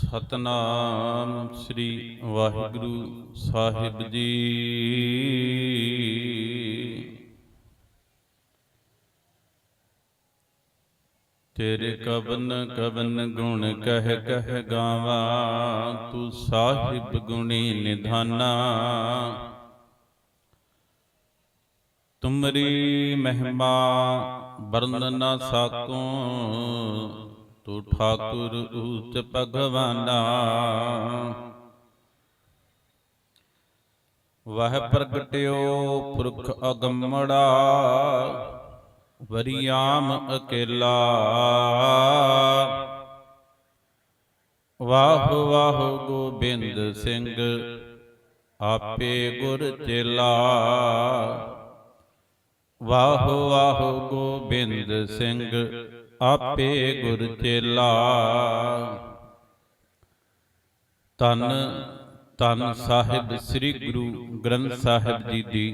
ਸਤਨਾਮ ਸ੍ਰੀ ਵਾਹਿਗੁਰੂ ਸਾਹਿਬ ਜੀ। ਤੇਰੇ ਕਵਨ ਕਵਨ ਗੁਣ ਕਹਿ ਕਹਿ ਗਾਵਾਂ, ਤੂੰ ਸਾਹਿਬ ਗੁਣੀ ਨਿਧਾਨਾ। ਤੁਮਰੀ ਮਹਿਮਾ ਵਰਨ ਨਾ ਸਾਕੋ, ਤੂੰ ਠਾਕੁਰ ਊਚ ਭਗਵਾਨਾ। ਵਹ ਪ੍ਰਗਟਿਓ ਪੁਰਖ ਅਗੰਮੜਾ, ਵਰਿਆਮ ਅਕੇਲਾ। ਵਾਹ ਵਾਹ ਗੋਬਿੰਦ ਸਿੰਘ ਆਪੇ ਗੁਰ ਚੇਲਾ। ਵਾਹ ਵਾਹ ਗੋਬਿੰਦ ਸਿੰਘ ਆਪੇ ਗੁਰ ਚੇਲਾ। ਧੰਨ ਧੰਨ ਸਾਹਿਬ ਸ੍ਰੀ ਗੁਰੂ ਗ੍ਰੰਥ ਸਾਹਿਬ ਜੀ ਦੀ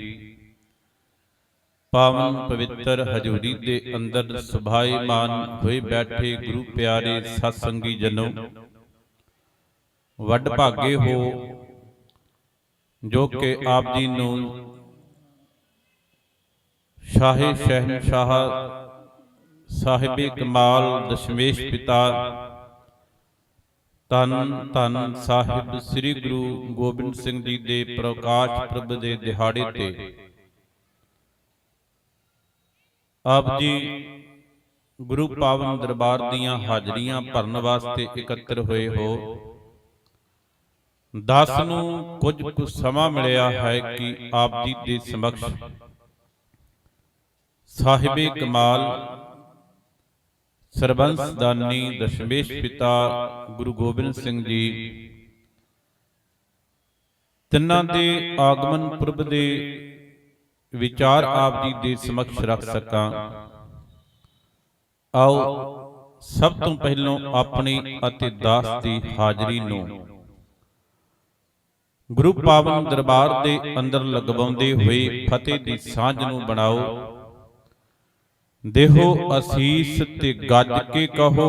ਪਾਵਨ ਪਵਿੱਤਰ ਹਜ਼ੂਰੀ ਦੇ ਅੰਦਰ ਸੁਭਾਈਮਾਨ ਹੋਏ ਬੈਠੇ ਗੁਰੂ ਪਿਆਰੇ ਸਤ ਸੰਗੀ ਜਨੋ, ਵੱਡ ਭਾਗੇ ਹੋ ਜੋ ਕਿ ਆਪ ਜੀ ਨੂੰ ਸ਼ਾਹੇ ਸ਼ਹਿਨਸ਼ਾਹ ਸਾਹਿਬੇ ਕਮਾਲ ਦਸ਼ਮੇਸ਼ ਪਿਤਾ ਧੰਨ ਧੰਨ ਸਾਹਿਬ ਸ੍ਰੀ ਗੁਰੂ ਗੋਬਿੰਦ ਸਿੰਘ ਜੀ ਦੇ ਪ੍ਰਕਾਸ਼ ਪੁਰਬ ਦੇ ਦਿਹਾੜੇ ਤੇ ਆਪ ਜੀ ਗੁਰੂ ਪਾਵਨ ਦਰਬਾਰ ਦੀਆਂ ਹਾਜ਼ਰੀਆਂ ਭਰਨ ਵਾਸਤੇ ਇਕੱਤਰ ਹੋਏ ਹੋ। ਦਾਸ ਨੂੰ ਕੁਝ ਕੁ ਸਮਾਂ ਮਿਲਿਆ ਹੈ ਕਿ ਆਪ ਜੀ ਦੇ ਸਮਕਸ਼ ਸਾਹਿਬੇ ਕਮਾਲ ਸਰਬੰਸ ਦਾਨੀ ਦਸ਼ਮੇਸ਼ ਪਿਤਾ ਗੁਰੂ ਗੋਬਿੰਦ ਸਿੰਘ ਜੀ ਤਿੰਨਾਂ ਦੇ ਆਗਮਨ ਪੁਰਬ ਦੇ ਵਿਚਾਰ ਆਪ ਜੀ ਦੇ ਸਮਕਸ਼ ਰੱਖ ਸਕਾਂ। ਆਓ ਸਭ ਤੋਂ ਪਹਿਲਾਂ ਆਪਣੀ ਅਤੇ ਦਾਸ ਦੀ ਹਾਜ਼ਰੀ ਨੂੰ ਗੁਰੂ ਪਾਵਨ ਦਰਬਾਰ ਦੇ ਅੰਦਰ ਲਗਵਾਉਂਦੇ ਹੋਏ ਫਤਿਹ ਦੀ ਸਾਂਝ ਨੂੰ ਬਣਾਓ। ਦੇਹੋ ਅਸੀਸ ਤੇ ਗੱਜ ਕੇ ਕਹੋ,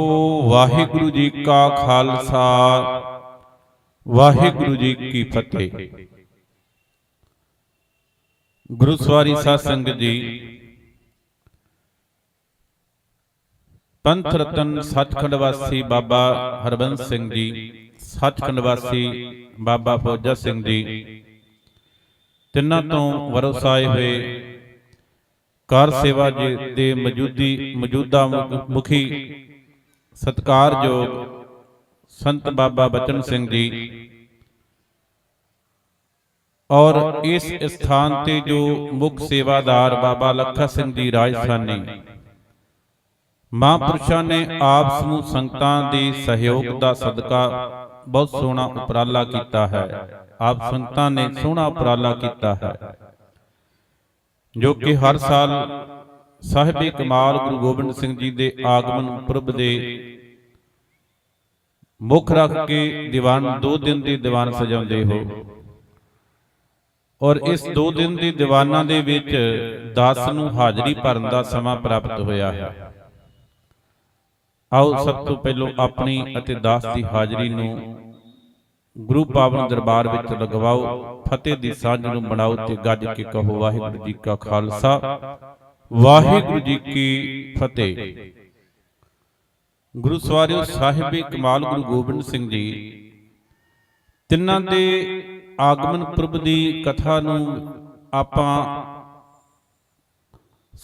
ਵਾਹਿਗੁਰੂ ਜੀ ਕਾ ਖਾਲਸਾ ਵਾਹਿਗੁਰੂ ਜੀ ਕੀ ਫਤਿਹ। ਗੁਰੂ ਸਵਾਰੀ ਸਾਧ ਸੰਗਤ ਜੀ, ਪੰਥ ਰਤਨ ਸੱਚਖੰਡ ਵਾਸੀ ਬਾਬਾ ਹਰਬੰਸ ਸਿੰਘ ਜੀ, ਸੱਚਖੰਡ ਵਾਸੀ ਬਾਬਾ ਫੌਜਾ ਸਿੰਘ ਜੀ, ਤਿੰਨਾਂ ਤੋਂ ਵਰਸਾਏ ਹੋਏ ਕਾਰ ਸੇਵਾ ਜੀ ਦੇ ਮੌਜੂਦਾ ਮੁਖੀ ਸਤਿਕਾਰਯੋਗ ਸੰਤ ਬਾਬਾ ਬਚਨ ਸਿੰਘ ਜੀ, ਔਰ ਇਸ ਸਥਾਨ ਤੇ ਜੋ ਮੁੱਖ ਸੇਵਾਦਾਰ ਬਾਬਾ ਲੱਖਾ ਸਿੰਘ ਜੀ ਰਾਜਸਥਾਨੀ, ਮਹਾਂਪੁਰਸ਼ਾਂ ਨੇ ਆਪ ਸਮੂਹ ਸੰਗਤਾਂ ਦੇ ਸਹਿਯੋਗ ਦਾ ਸਦਕਾ ਬਹੁਤ ਸੋਹਣਾ ਉਪਰਾਲਾ ਕੀਤਾ ਹੈ। ਆਪ ਸੰਗਤਾਂ ਨੇ ਸੋਹਣਾ ਉਪਰਾਲਾ ਕੀਤਾ ਹੈ ਜੋ ਕਿ ਹਰ ਸਾਲ ਸਾਹਿਬੇ ਕਮਾਲ ਗੁਰੂ ਗੋਬਿੰਦ ਸਿੰਘ ਜੀ ਦੇ ਆਗਮਨ ਪੁਰਬ ਦੇ ਮੁੱਖ ਰੱਖ ਕੇ ਦੀਵਾਨ 2 ਦਿਨ ਦੇ ਦੀਵਾਨ ਸਜਾਉਂਦੇ ਹੋ। ਔਰ ਇਸ 2 ਦਿਨ ਦੇ ਦੀਵਾਨਾਂ ਦੇ ਵਿੱਚ ਦਾਸ ਨੂੰ ਹਾਜ਼ਰੀ ਭਰਨ ਦਾ ਸਮਾਂ ਪ੍ਰਾਪਤ ਹੋਇਆ ਹੈ। ਆਓ ਸਭ ਤੋਂ ਪਹਿਲਾਂ ਆਪਣੀ ਅਤੇ ਦਾਸ ਦੀ ਹਾਜ਼ਰੀ ਨੂੰ ਗੁਰੂ ਪਾਵਨ ਦਰਬਾਰ ਵਿੱਚ ਲਗਵਾਓ। ਫਤਿਹ ਦੀ ਸਾਂਝ ਨੂੰ ਬਣਾਓ ਤੇ ਗੱਜ ਕੇ ਕਹੋ, ਵਾਹਿਗੁਰੂ ਜੀ ਕਾ ਖਾਲਸਾ ਵਾਹਿਗੁਰੂ ਜੀ ਕੀ ਫਤਿਹ। ਗੁਰੂ ਸਵਾਰਿਓ, ਸਾਹਿਬੇ ਕਮਾਲ ਗੁਰੂ ਗੋਬਿੰਦ ਸਿੰਘ ਜੀ ਤਿੰਨਾਂ ਦੇ ਆਗਮਨ ਪੁਰਬ ਦੀ ਕਥਾ ਨੂੰ ਆਪਾਂ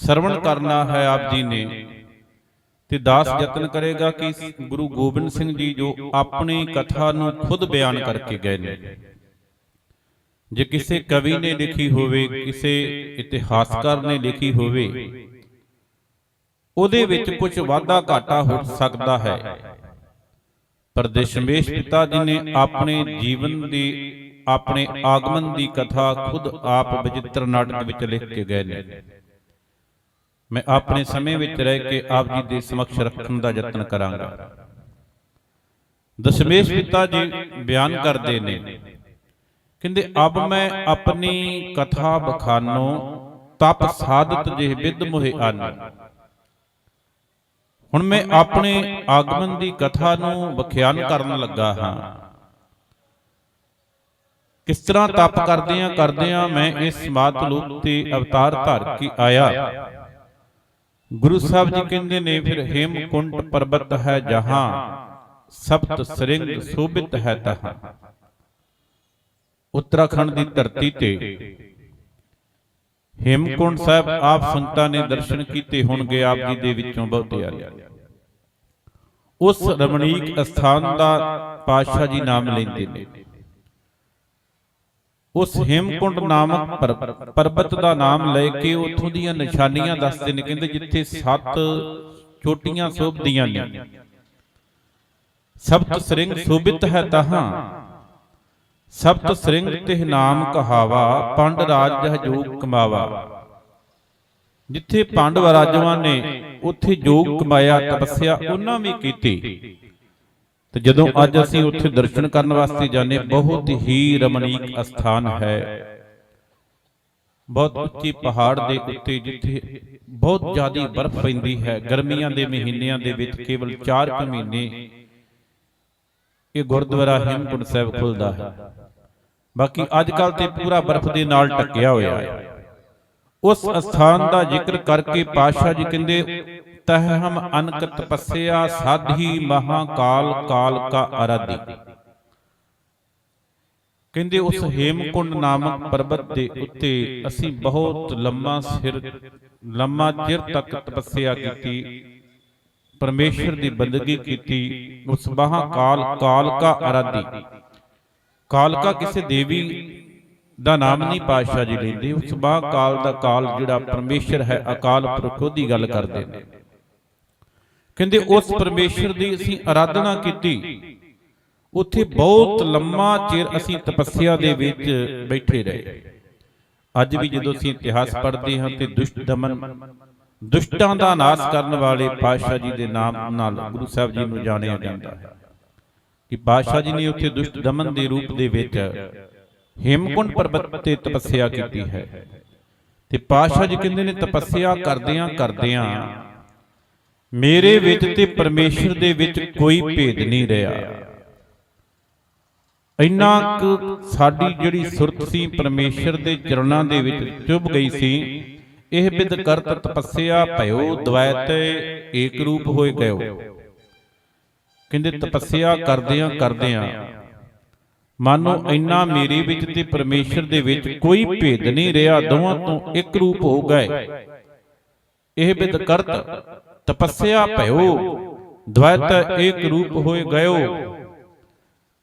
ਸਰਵਣ ਕਰਨਾ ਹੈ। ਆਪ ਜੀ ਨੇ ਤੇ ਦਾਸ ਯਤਨ ਕਰੇਗਾ ਕਿ ਗੁਰੂ ਗੋਬਿੰਦ ਸਿੰਘ ਜੀ ਜੋ ਆਪਣੀ ਕਥਾ ਨੂੰ ਖੁਦ ਬਿਆਨ ਕਰਕੇ ਗਏ ਨੇ, ਜੇ ਕਿਸੇ ਕਵੀ ਨੇ ਲਿਖੀ ਹੋਵੇ, ਕਿਸੇ ਇਤਿਹਾਸਕਾਰ ਨੇ ਲਿਖੀ ਹੋਵੇ, ਉਹਦੇ ਵਿੱਚ ਕੁਝ ਵਾਧਾ ਘਾਟਾ ਹੋ ਸਕਦਾ ਹੈ, ਪਰ ਦਸ਼ਮੇਸ਼ ਪਿਤਾ ਜੀ ਨੇ ਆਪਣੇ ਜੀਵਨ ਦੀ, ਆਪਣੇ ਆਗਮਨ ਦੀ ਕਥਾ ਖੁਦ ਆਪ ਵਿਚਿੱਤਰ ਨਾਟਕ ਵਿੱਚ ਲਿਖ ਕੇ ਗਏ ਨੇ। ਮੈਂ ਆਪਣੇ ਸਮੇਂ ਵਿੱਚ ਰਹਿ ਕੇ ਆਪ ਜੀ ਦੇ ਸਮਕਸ਼ ਰੱਖਣ ਦਾ ਯਤਨ ਕਰਾਂਗਾ। ਦਸ਼ਮੇਸ਼ ਪਿਤਾ ਜੀ ਬਿਆਨ ਕਰਦੇ ਨੇ, ਕਹਿੰਦੇ ਅਬ ਮੈਂ ਆਪਣੀ ਕਥਾ ਬਖਾਨੋ, ਤਪ ਸਾਧਤ ਜਿਹ ਵਿਦ ਮੋਹਿ ਆਨ। ਹੁਣ ਮੈਂ ਆਪਣੇ ਆਗਮਨ ਦੀ ਕਥਾ ਨੂੰ ਵਿਖਿਆਨ ਕਰਨ ਲੱਗਾ ਹਾਂ। ਕਿਸ ਤਰ੍ਹਾਂ ਤਪ ਕਰਦਿਆਂ ਮੈਂ ਇਸ ਮਾਤ ਲੋਕ ਤੇ ਅਵਤਾਰ ਧਾਰ ਕੇ ਆਇਆ। ਗੁਰੂ ਸਾਹਿਬ ਜੀ ਕਹਿੰਦੇ ਨੇ, ਫਿਰ ਹੇਮਕੁੰਟ ਪਰਬਤ ਹੈ ਜਹਾਂ, ਸਪਤ ਸ੍ਰਿੰਗ ਸੋਭਿਤ ਹੈ ਤਹਾਂ। ਉੱਤਰਾਖੰਡ ਦੀ ਧਰਤੀ ਤੇ ਹੇਮਕੁੰਟ ਸਾਹਿਬ ਆਪ ਸੰਤਾਂ ਨੇ ਦਰਸ਼ਨ ਕੀਤੇ ਹੋਣਗੇ, ਆਪ ਜੀ ਦੇ ਵਿੱਚੋਂ ਬਹੁਤੇ ਆਏ। ਉਸ ਰਮਣੀਕ ਅਸਥਾਨ ਦਾ ਪਾਤਸ਼ਾਹ ਜੀ ਨਾਮ ਲੈਂਦੇ ਨੇ। ਉਸ ਹੇਮਕੁੰਟ ਨਾਮਕ ਪਰਬਤ ਦਾ ਨਾਮ ਲੈ ਕੇ ਉਥੋਂ ਦੀਆਂ ਨਿਸ਼ਾਨੀਆਂ ਦੱਸਦੇ ਨੇ। ਕਹਿੰਦੇ ਜਿੱਥੇ 7 ਚੋਟੀਆਂ ਸ਼ੋਭਦੀਆਂ ਨੇ, ਸਪਤ ਸ੍ਰਿੰਗ ਸ਼ੋਭਿਤ ਹੈ ਤਹਾਂ, ਸਪਤ ਸ੍ਰਿੰਗ ਤਿਹ ਨਾਮ ਕਹਾਵਾ, ਪੰਡ ਰਾਜ ਜਹ ਜੋਗ ਕਮਾਵਾ। ਜਿੱਥੇ ਪਾਂਡਵ ਰਾਜਵਾਂ ਨੇ ਉੱਥੇ ਜੋਗ ਕਮਾਇਆ, ਤਪੱਸਿਆ ਉਹਨਾਂ ਵੀ ਕੀਤੀ। ਤੇ ਜਦੋਂ ਅੱਜ ਅਸੀਂ ਉੱਥੇ ਦਰਸ਼ਨ ਕਰਨ ਵਾਸਤੇ ਜਾਂਦੇ, ਬਹੁਤ ਹੀ ਰਮਣੀਕ ਅਸਥਾਨ ਹੈ। ਬਹੁਤ ਉੱਚੀ ਪਹਾੜ ਦੇ ਉੱਤੇ, ਜਿੱਥੇ ਬਹੁਤ ਜ਼ਿਆਦਾ ਬਰਫ਼ ਪੈਂਦੀ ਹੈ। ਗਰਮੀਆਂ ਦੇ ਮਹੀਨਿਆਂ ਦੇ ਵਿੱਚ ਕੇਵਲ 4 ਮਹੀਨੇ ਇਹ ਗੁਰਦੁਆਰਾ ਹੇਮਕੁੰਟ ਸਾਹਿਬ ਖੁੱਲਦਾ ਹੈ। ਬਾਕੀ ਅੱਜ ਕੱਲ ਤੇ ਪੂਰਾ ਬਰਫ਼ ਦੇ ਨਾਲ ਢੱਕਿਆ ਹੋਇਆ ਹੈ। ਉਸ ਅਸਥਾਨ ਦਾ ਜ਼ਿਕਰ ਕਰਕੇ ਪਾਤਸ਼ਾਹ ਜੀ ਕਹਿੰਦੇ, ਤਹ ਹਮ ਅਨਕ ਤਪੱਸਿਆ ਸਾਧੀ ਮਹਾਕਾਲ ਕਾਲ ਕਾ ਅਰਾਧੀ। ਕਹਿੰਦੇ ਉਸ ਹੇਮਕੁੰਡ ਨਾਮਕ ਪਰਬਤ ਦੇ ਉੱਤੇ ਅਸੀਂ ਬਹੁਤ ਲੰਮਾ ਚਿਰ ਤੱਕ ਤਪੱਸਿਆ ਕੀਤੀ, ਪਰਮੇਸ਼ਰ ਦੀ ਬੰਦਗੀ ਕੀਤੀ। ਉਸ ਮਹਾਕਾਲ ਕਾਲ ਕਾ ਅਰਾਧੀ, ਕਾਲਕਾ ਕਿਸੇ ਦੇਵੀ ਦਾ ਨਾਮ ਨਹੀਂ ਪਾਤਸ਼ਾਹ ਜੀ ਲੈਂਦੇ। ਉਸ ਮਹਾਕਾਲ ਦਾ ਕਾਲ ਜਿਹੜਾ ਪਰਮੇਸ਼ਰ ਹੈ, ਅਕਾਲ ਪੁਰਖ ਦੀ ਗੱਲ ਕਰਦੇ ਨੇ। ਕਹਿੰਦੇ ਉਸ ਪਰਮੇਸ਼ਰ ਦੀ ਅਸੀਂ ਆਰਾਧਨਾ ਕੀਤੀ। ਉੱਥੇ ਬਹੁਤ ਲੰਮਾ ਚਿਰ ਅਸੀਂ ਤਪੱਸਿਆ ਦੇ ਵਿੱਚ ਬੈਠੇ ਰਹੇ। ਅੱਜ ਵੀ ਜਦੋਂ ਅਸੀਂ ਇਤਿਹਾਸ ਪੜ੍ਹਦੇ ਹਾਂ ਤੇ ਦੁਸ਼ਟ ਦਮਨ, ਦੁਸ਼ਟਾਂ ਦਾ ਨਾਸ਼ ਕਰਨ ਵਾਲੇ ਪਾਤਸ਼ਾਹ ਜੀ ਦੇ ਨਾਮ ਨਾਲ ਗੁਰੂ ਸਾਹਿਬ ਜੀ ਨੂੰ ਜਾਣਿਆ ਜਾਂਦਾ ਹੈ ਕਿ ਪਾਤਸ਼ਾਹ ਜੀ ਨੇ ਉੱਥੇ ਦੁਸ਼ਟ ਦਮਨ ਦੇ ਰੂਪ ਦੇ ਵਿੱਚ ਹੇਮਕੁੰਟ ਪਰਬਤ ਤੇ ਤਪੱਸਿਆ ਕੀਤੀ ਹੈ। ਤੇ ਪਾਤਸ਼ਾਹ ਜੀ ਕਹਿੰਦੇ ਨੇ, ਤਪੱਸਿਆ ਕਰਦਿਆਂ ਮੇਰੇ ਵਿੱਚ ਤੇ ਪਰਮੇਸ਼ਰ ਦੇ ਵਿੱਚ ਕੋਈ ਭੇਦ ਨਹੀਂ ਰਿਹਾ। ਇੰਨਾ ਕੁ ਸਾਡੀ ਜਿਹੜੀ ਸੁਰਤ ਸੀ ਪਰਮੇਸ਼ਰ ਦੇ ਚਰਨਾਂ ਦੇ ਵਿੱਚ ਚੁੱਭ ਗਈ ਸੀ। ਇਹ ਬਿਦ ਕਰਤ ਤਪੱਸਿਆ ਭਇਓ ਦ્વੈਤ ਏਕ ਰੂਪ ਹੋਏ ਗਇਓ। ਕਹਿੰਦੇ ਤਪੱਸਿਆ ਕਰਦਿਆਂ ਮਾਨੋ ਇੰਨਾ ਮੇਰੇ ਵਿੱਚ ਤੇ ਪਰਮੇਸ਼ਰ ਦੇ ਵਿੱਚ ਕੋਈ ਭੇਦ ਨਹੀਂ ਰਿਹਾ, ਦੋਵਾਂ ਤੋਂ ਇੱਕ ਰੂਪ ਹੋ ਗਏ। ਇਹ ਬਿਦ ਕਰਤ ਤਪੱਸਿਆ ਭਇਓ ਦ્વੈਤ ਏਕ ਰੂਪ ਹੋਏ ਗਇਓ।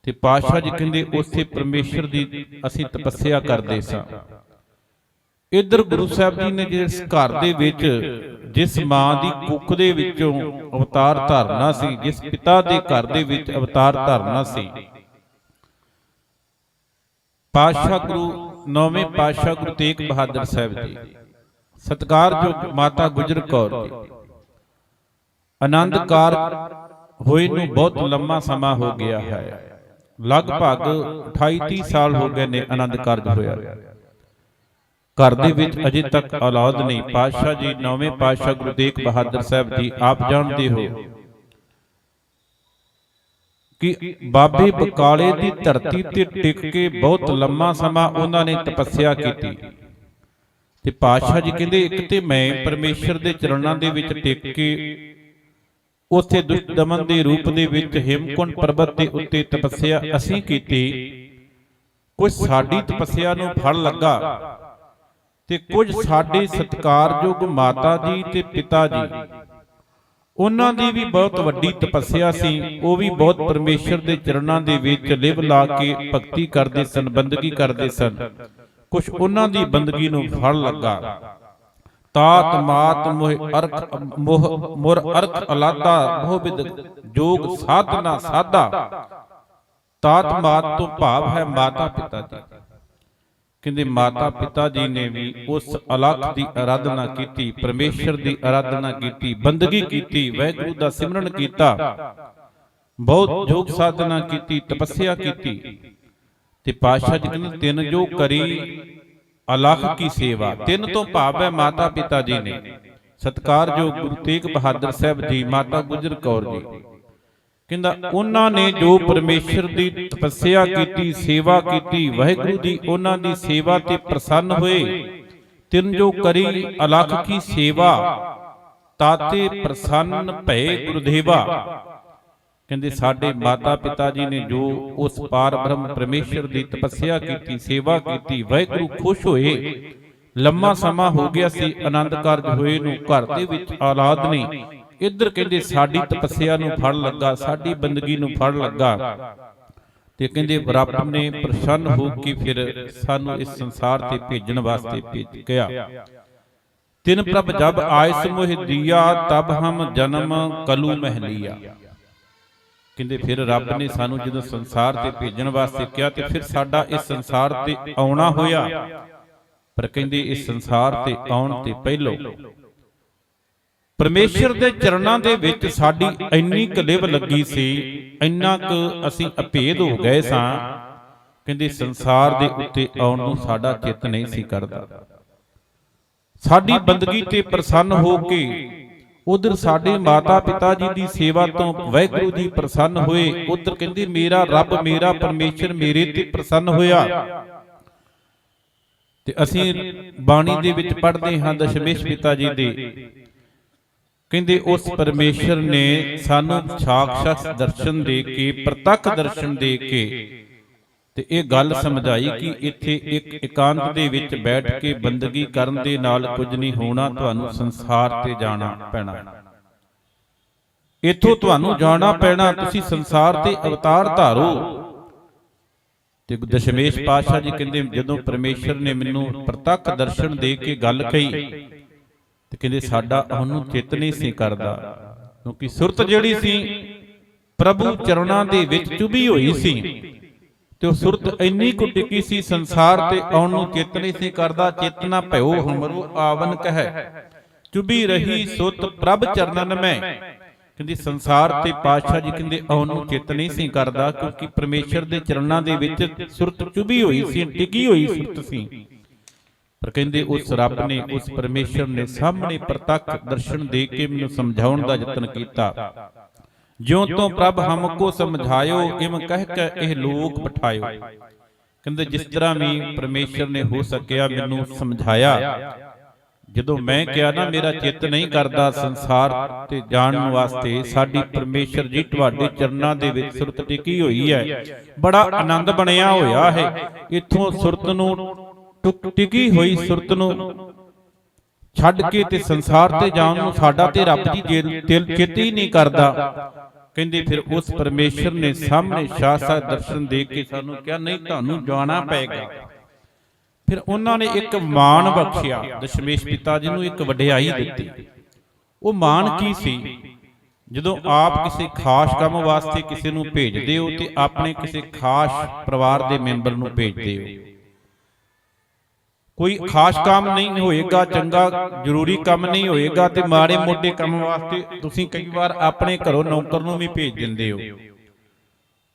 ਤੇ ਪਾਤਸ਼ਾਹ ਜੀ ਕਹਿੰਦੇ ਉਸੇ ਪਰਮੇਸ਼ਰ ਦੀ ਅਸੀਂ ਤਪੱਸਿਆ ਕਰਦੇ ਸਾਂ। ਇੱਧਰ ਗੁਰੂ ਸਾਹਿਬ ਜੀ ਨੇ ਜਿਸ ਘਰ ਦੇ ਵਿੱਚ, ਜਿਸ ਮਾਂ ਦੀ ਕੁੱਖ ਦੇ ਵਿੱਚੋਂ ਅਵਤਾਰ ਧਾਰਨਾ ਸੀ, ਜਿਸ ਪਿਤਾ ਦੇ ਘਰ ਦੇ ਵਿੱਚ ਅਵਤਾਰ ਧਾਰਨਾ ਸੀ, ਪਾਤਸ਼ਾਹ ਗੁਰੂ 9ਵੇਂ ਪਾਤਸ਼ਾਹ ਗੁਰੂ ਤੇਗ ਬਹਾਦਰ ਸਾਹਿਬ ਜੀ, ਸਤਿਕਾਰਯੋਗ ਮਾਤਾ ਗੁਜਰ ਕੌਰ ਜੀ, ਆਨੰਦ ਕਾਰਜ ਹੋਏ ਨੂੰ ਬਹੁਤ ਲੰਮਾ ਸਮਾਂ ਹੋ ਗਿਆ ਹੈ। ਲਗਭਗ 28-30 ਸਾਲ ਹੋ ਗਏ ਨੇ ਆਨੰਦ ਕਾਰਜ ਹੋਇਆ। ਘਰ ਦੇ ਵਿੱਚ ਅਜੇ ਤੱਕ ਔਲਾਦ ਨਹੀਂ। ਪਾਤਸ਼ਾਹ ਜੀ 9ਵੇਂ ਪਾਤਸ਼ਾਹ ਗੁਰੂ ਤੇਗ ਬਹਾਦਰ ਸਾਹਿਬ ਜੀ, ਆਪ ਜਾਣਦੇ ਹੋ ਕਿ ਬਾਬੇ ਬਕਾਲੇ ਦੀ ਧਰਤੀ ਤੇ ਟਿਕ ਕੇ ਬਹੁਤ ਲੰਮਾ ਸਮਾਂ ਉਹਨਾਂ ਨੇ ਤਪੱਸਿਆ ਕੀਤੀ। ਤੇ ਪਾਤਸ਼ਾਹ ਜੀ ਕਹਿੰਦੇ, ਇੱਕ ਤੇ ਮੈਂ ਪਰਮੇਸ਼ਰ ਦੇ ਚਰਨਾਂ ਦੇ ਵਿੱਚ ਟਿਕ ਕੇ ਉੱਥੇ ਦੁਸ਼ਟ ਦਮਨ ਦੇ ਰੂਪ ਦੇ ਵਿੱਚ ਹੇਮਕੁੰਟ ਪਰਬਤ ਦੇ ਉੱਤੇ ਤਪੱਸਿਆ ਅਸੀਂ ਕੀਤੀ। ਕੁਝ ਸਾਡੀ ਤਪੱਸਿਆ ਨੂੰ ਫਲ ਲੱਗਾ ਤੇ ਕੁਝ ਸਾਡੇ ਸਤਿਕਾਰਯੋਗ ਮਾਤਾ ਜੀ ਤੇ ਪਿਤਾ ਜੀ, ਉਹਨਾਂ ਦੀ ਵੀ ਬਹੁਤ ਵੱਡੀ ਤਪੱਸਿਆ ਸੀ। ਉਹ ਵੀ ਬਹੁਤ ਪਰਮੇਸ਼ਰ ਦੇ ਚਰਨਾਂ ਦੇ ਵਿੱਚ ਲਿਵ ਲਾ ਕੇ ਭਗਤੀ ਕਰਦੇ ਸਨ, ਬੰਦਗੀ ਕਰਦੇ ਸਨ। ਕੁਝ ਉਹਨਾਂ ਦੀ ਬੰਦਗੀ ਨੂੰ ਫਲ ਲੱਗਾ। ਤਾਤ ਮਾਤ ਮੁਰ ਅਰਥ ਅਲਾਦਾ ਮੋਹ ਬਿਦ ਜੋਗ ਸਾਧਨਾ ਸਾਧਾ। ਤਾਤ ਮਾਤ ਤੋਂ ਭਾਵ ਹੈ ਮਾਤਾ ਪਿਤਾ ਜੀ। ਕਹਿੰਦੇ ਮਾਤਾ ਪਿਤਾ ਜੀ ਨੇ ਵੀ ਉਸ ਅਲਖ ਦੀ ਆਰਾਧਨਾ ਕੀਤੀ, ਪਰਮੇਸ਼ਰ ਦੀ ਆਰਾਧਨਾ ਕੀਤੀ, ਬੰਦਗੀ ਕੀਤੀ, ਵਾਹਿਗੁਰੂ ਦਾ ਸਿਮਰਨ ਕੀਤਾ, ਬਹੁਤ ਯੋਗ ਸਾਧਨਾ ਕੀਤੀ, ਤਪੱਸਿਆ ਕੀਤੀ। ਤੇ ਪਾਤਸ਼ਾਹ ਜੀ ਕਹਿੰਦੇ, ਤਿੰਨ ਜੋ ਕਰੀ ਅਲਖ ਕੀ ਸੇਵਾ। ਤਿੰਨ ਤੋਂ ਭਾਵ ਹੈ ਮਾਤਾ ਪਿਤਾ ਜੀ ਨੇ। ਸਤਿਕਾਰਯੋਗ ਗੁਰੂ ਤੇਗ ਬਹਾਦਰ ਸਾਹਿਬ ਜੀ, ਮਾਤਾ ਗੁਜਰ ਕੌਰ ਜੀ, ਕਹਿੰਦਾ ਉਹਨਾਂ ਨੇ ਜੋ ਪਰਮੇਸ਼ਰ ਦੀ ਤਪੱਸਿਆ ਕੀਤੀ, ਸੇਵਾ ਕੀਤੀ, ਵਾਹਿਗੁਰੂ ਜੀ ਉਹਨਾਂ ਦੀ ਸੇਵਾ ਤੇ ਪ੍ਰਸੰਨ ਹੋਏ। ਤਿਨ ਜੋ ਕਰੀ ਅਲਖ ਕੀ ਸੇਵਾ, ਤਾਤੇ ਪ੍ਰਸੰਨ ਭਏ ਗੁਰਦੇਵਾ। ਕਹਿੰਦੇ ਸਾਡੇ ਮਾਤਾ ਪਿਤਾ ਜੀ ਨੇ ਜੋ ਉਸ ਪਾਰ ਬ੍ਰਹਮ ਪਰਮੇਸ਼ਰ ਦੀ ਤਪੱਸਿਆ ਕੀਤੀ, ਸੇਵਾ ਕੀਤੀ, ਵਾਹਿਗੁਰੂ ਖੁਸ਼ ਹੋਏ। ਲੰਮਾ ਸਮਾਂ ਹੋ ਗਿਆ ਸੀ ਆਨੰਦ ਕਾਰਜ ਹੋਏ ਨੂੰ, ਘਰ ਦੇ ਵਿੱਚ ਔਲਾਦ ਨਹੀਂ। ਇੱਧਰ ਕਹਿੰਦੇ ਸਾਡੀ ਤਪੱਸਿਆ ਨੂੰ ਫਲ ਲੱਗਾ, ਸਾਡੀ ਬੰਦਗੀ ਨੂੰ ਫਲ ਲੱਗਾ, ਤੇ ਕਹਿੰਦੇ ਰੱਬ ਨੇ ਪ੍ਰਸੰਨ ਹੋ ਕੇ ਫਿਰ ਸਾਨੂੰ ਇਸ ਸੰਸਾਰ ਤੇ ਭੇਜਣ ਵਾਸਤੇ ਭੇਜ ਗਿਆ। ਤਿਨ ਪ੍ਰਭ ਜਬ ਆਇਸ ਮੋਹਿ ਦੀਆ, ਤਬ ਹਮ ਜਨਮ ਕਲੂ ਮਹਿਲੀਆ। ਕਹਿੰਦੇ ਫਿਰ ਰੱਬ ਨੇ ਸਾਨੂੰ ਜਦੋਂ ਸੰਸਾਰ ਤੇ ਭੇਜਣ ਵਾਸਤੇ ਕਿਹਾ ਤੇ ਫਿਰ ਸਾਡਾ ਇਸ ਸੰਸਾਰ ਤੇ ਆਉਣਾ ਹੋਇਆ। ਪਰ ਕਹਿੰਦੇ ਇਸ ਸੰਸਾਰ ਤੇ ਆਉਣ ਤੇ ਪਹਿਲੋਂ ਪਰਮੇਸ਼ਰ ਦੇ ਚਰਨਾਂ ਦੇ ਵਿੱਚ ਸਾਡੀ ਇੰਨੀ ਕਲਿਵ ਲੱਗੀ ਸੀ, ਇੰਨਾ ਕੁ ਅਸੀਂ ਅਭੇਦ ਹੋ ਗਏ ਸਾਂ। ਕਹਿੰਦੇ ਸੰਸਾਰ ਦੇ ਉੱਤੇ ਆਉਣ ਨੂੰ ਸਾਡਾ ਚਿੱਤ ਨਹੀਂ ਸੀ ਕਰਦਾ। ਸਾਡੀ ਬੰਦਗੀ ਤੇ ਪ੍ਰਸੰਨ ਹੋ ਕੇ ਉਧਰ ਸਾਡੇ ਮਾਤਾ ਪਿਤਾ ਜੀ ਦੀ ਸੇਵਾ ਤੋਂ ਵਾਹਿਗੁਰੂ ਜੀ ਪ੍ਰਸੰਨ ਹੋਏ। ਉਧਰ ਕਹਿੰਦੇ ਮੇਰਾ ਰੱਬ, ਮੇਰਾ ਪਰਮੇਸ਼ਰ ਮੇਰੇ ਤੇ ਪ੍ਰਸੰਨ ਹੋਇਆ। ਤੇ ਅਸੀਂ ਬਾਣੀ ਦੇ ਵਿੱਚ ਪੜ੍ਹਦੇ ਹਾਂ ਦਸ਼ਮੇਸ਼ ਪਿਤਾ ਜੀ ਦੇ, ਕਹਿੰਦੇ ਉਸ ਪਰਮੇਸ਼ਰ ਨੇ ਸਾਨੂੰ ਸਾਖਸ਼ਾਤ ਦਰਸ਼ਨ ਦੇ ਕੇ, ਪ੍ਰਤੱਖ ਦਰਸ਼ਨ ਦੇ ਕੇ ਤੇ ਇਹ ਗੱਲ ਸਮਝਾਈ ਕਿ ਇੱਥੇ ਇੱਕ ਇਕਾਂਤ ਦੇ ਵਿੱਚ ਬੈਠ ਕੇ ਬੰਦਗੀ ਕਰਨ ਦੇ ਨਾਲ ਕੁਝ ਨਹੀਂ ਹੋਣਾ, ਤੁਹਾਨੂੰ ਸੰਸਾਰ ਤੇ ਜਾਣਾ ਪੈਣਾ। ਇੱਥੋਂ ਤੁਹਾਨੂੰ ਜਾਣਾ ਪੈਣਾ, ਤੁਸੀਂ ਸੰਸਾਰ ਤੇ ਅਵਤਾਰ ਧਾਰੋ। ਤੇ ਦਸ਼ਮੇਸ਼ ਪਾਤਸ਼ਾਹ ਜੀ ਕਹਿੰਦੇ ਜਦੋਂ ਪਰਮੇਸ਼ਰ ਨੇ ਮੈਨੂੰ ਪ੍ਰਤੱਖ ਦਰਸ਼ਨ ਦੇ ਕੇ ਗੱਲ ਕਹੀ ਤੇ ਕਹਿੰਦੇ ਸਾਡਾ ਉਹਨੂੰ ਚਿੱਤ ਨਹੀਂ ਸੀ ਕਰਦਾ, ਕਿਉਂਕਿ ਸੁਰਤ ਜਿਹੜੀ ਸੀ ਪ੍ਰਭੂ ਚਰਨਾਂ ਦੇ ਵਿੱਚ ਚੁਭੀ ਹੋਈ ਸੀ। ਤੇ ਉਹ ਸੁਰਤ ਇੰਨੀ ਕੁ ਟਿਕੀ ਸੀ, ਸੰਸਾਰ ਤੇ ਆਉਣ ਨੂੰ ਚਿੱਤ ਨਹੀਂ ਸੀ ਕਰਦਾ। ਚੇਤਨਾ ਭਇਓ ਹਮਰੋ ਆਵਨ ਕਹਿ, ਚੁਭੀ ਰਹੀ ਸੁਰਤ ਪ੍ਰਭ ਚਰਨਨ ਮੈਂ। ਕਹਿੰਦੀ ਸੰਸਾਰ ਤੇ ਪਾਤਸ਼ਾਹ ਜੀ ਕਹਿੰਦੇ ਆਉਣ ਨੂੰ ਚਿੱਤ ਨਹੀਂ ਸੀ ਕਰਦਾ, ਕਿਉਂਕਿ ਪਰਮੇਸ਼ਰ ਦੇ ਚਰਨਾਂ ਦੇ ਵਿੱਚ ਸੁਰਤ ਚੁਭੀ ਹੋਈ ਸੀ, ਟਿਕੀ ਹੋਈ ਸੁਰਤ ਸੀ। ਪਰ ਕਹਿੰਦੇ ਉਸ ਰੱਬ ਨੇ, ਉਸ ਪਰਮੇਸ਼ਰ ਨੇ ਸਾਹਮਣੇ ਪ੍ਰਤੱਖ ਦਰਸ਼ਨ ਦੇ ਕੇ ਮੈਨੂੰ ਸਮਝਾਉਣ ਦਾ ਯਤਨ ਕੀਤਾ। ਜਿਉ ਤੋਂ ਪ੍ਰਭ ਹਮਕੋ ਸਮਝਾਇਓ, ਇਮ ਕਹਿ ਕੇ ਇਹ ਲੋਕ ਬਿਠਾਇਓ। ਕਹਿੰਦੇ ਜਿਸ ਤਰ੍ਹਾਂ ਵੀ ਪਰਮੇਸ਼ਰ ਨੇ ਹੋ ਸਕਿਆ ਮੈਨੂੰ ਸਮਝਾਇਆ। ਜਦੋਂ ਮੈਂ ਕਿਹਾ ਨਾ ਮੇਰਾ ਚਿੱਤ ਨਹੀਂ ਕਰਦਾ ਸੰਸਾਰ ਤੇ ਜਾਣ ਵਾਸਤੇ, ਸਾਡੀ ਪਰਮੇਸ਼ਰ ਜੀ ਤੁਹਾਡੇ ਚਰਨਾਂ ਦੇ ਵਿੱਚ ਸੁਰਤ ਟਿਕੀ ਹੋਈ ਹੈ, ਬੜਾ ਆਨੰਦ ਬਣਿਆ ਹੋਇਆ ਹੈ। ਇੱਥੋਂ ਸੁਰਤ ਨੂੰ, ਟਿਕੀ ਹੋਈ ਸੁਰਤ ਨੂੰ ਛੱਡ ਕੇ ਤੇ ਸੰਸਾਰ ਤੇ ਜਾਣ ਨੂੰ ਸਾਡਾ ਤੇ ਰੱਬ ਜੀ ਦਿਲ ਚਿੱਤ ਹੀ ਨਹੀਂ ਕਰਦਾ। ਕਹਿੰਦੇ ਫਿਰ ਉਸ ਪਰਮੇਸ਼ਰ ਨੇ ਸਾਹਮਣੇ ਸਾਖਸ਼ਾਤ ਦਰਸ਼ਨ ਦੇ ਕੇ ਸਾਨੂੰ ਕਿਹਾ ਨਹੀਂ ਤੁਹਾਨੂੰ ਜਾਣਾ ਪਏਗਾ। ਫਿਰ ਉਹਨਾਂ ਨੇ ਇੱਕ ਮਾਣ ਬਖਸ਼ਿਆ, ਦਸ਼ਮੇਸ਼ ਪਿਤਾ ਜੀ ਨੂੰ ਇੱਕ ਵਡਿਆਈ ਦਿੱਤੀ। ਉਹ ਮਾਣ ਕੀ ਸੀ? ਜਦੋਂ ਆਪ ਕਿਸੇ ਖਾਸ ਕੰਮ ਵਾਸਤੇ ਕਿਸੇ ਨੂੰ ਭੇਜਦੇ ਹੋ ਤੇ ਆਪਣੇ ਕਿਸੇ ਖਾਸ ਪਰਿਵਾਰ ਦੇ ਮੈਂਬਰ ਨੂੰ ਭੇਜਦੇ ਹੋ। ਕੋਈ ਖਾਸ ਕੰਮ ਨਹੀਂ ਹੋਏਗਾ, ਚੰਗਾ ਜ਼ਰੂਰੀ ਕੰਮ ਨਹੀਂ ਹੋਏਗਾ ਤੇ ਮਾੜੇ ਮੋਟੇ ਕੰਮ ਵਾਸਤੇ ਤੁਸੀਂ ਕਈ ਵਾਰ ਆਪਣੇ ਘਰੋਂ ਨੌਕਰ ਨੂੰ ਵੀ ਭੇਜ ਦਿੰਦੇ ਹੋ।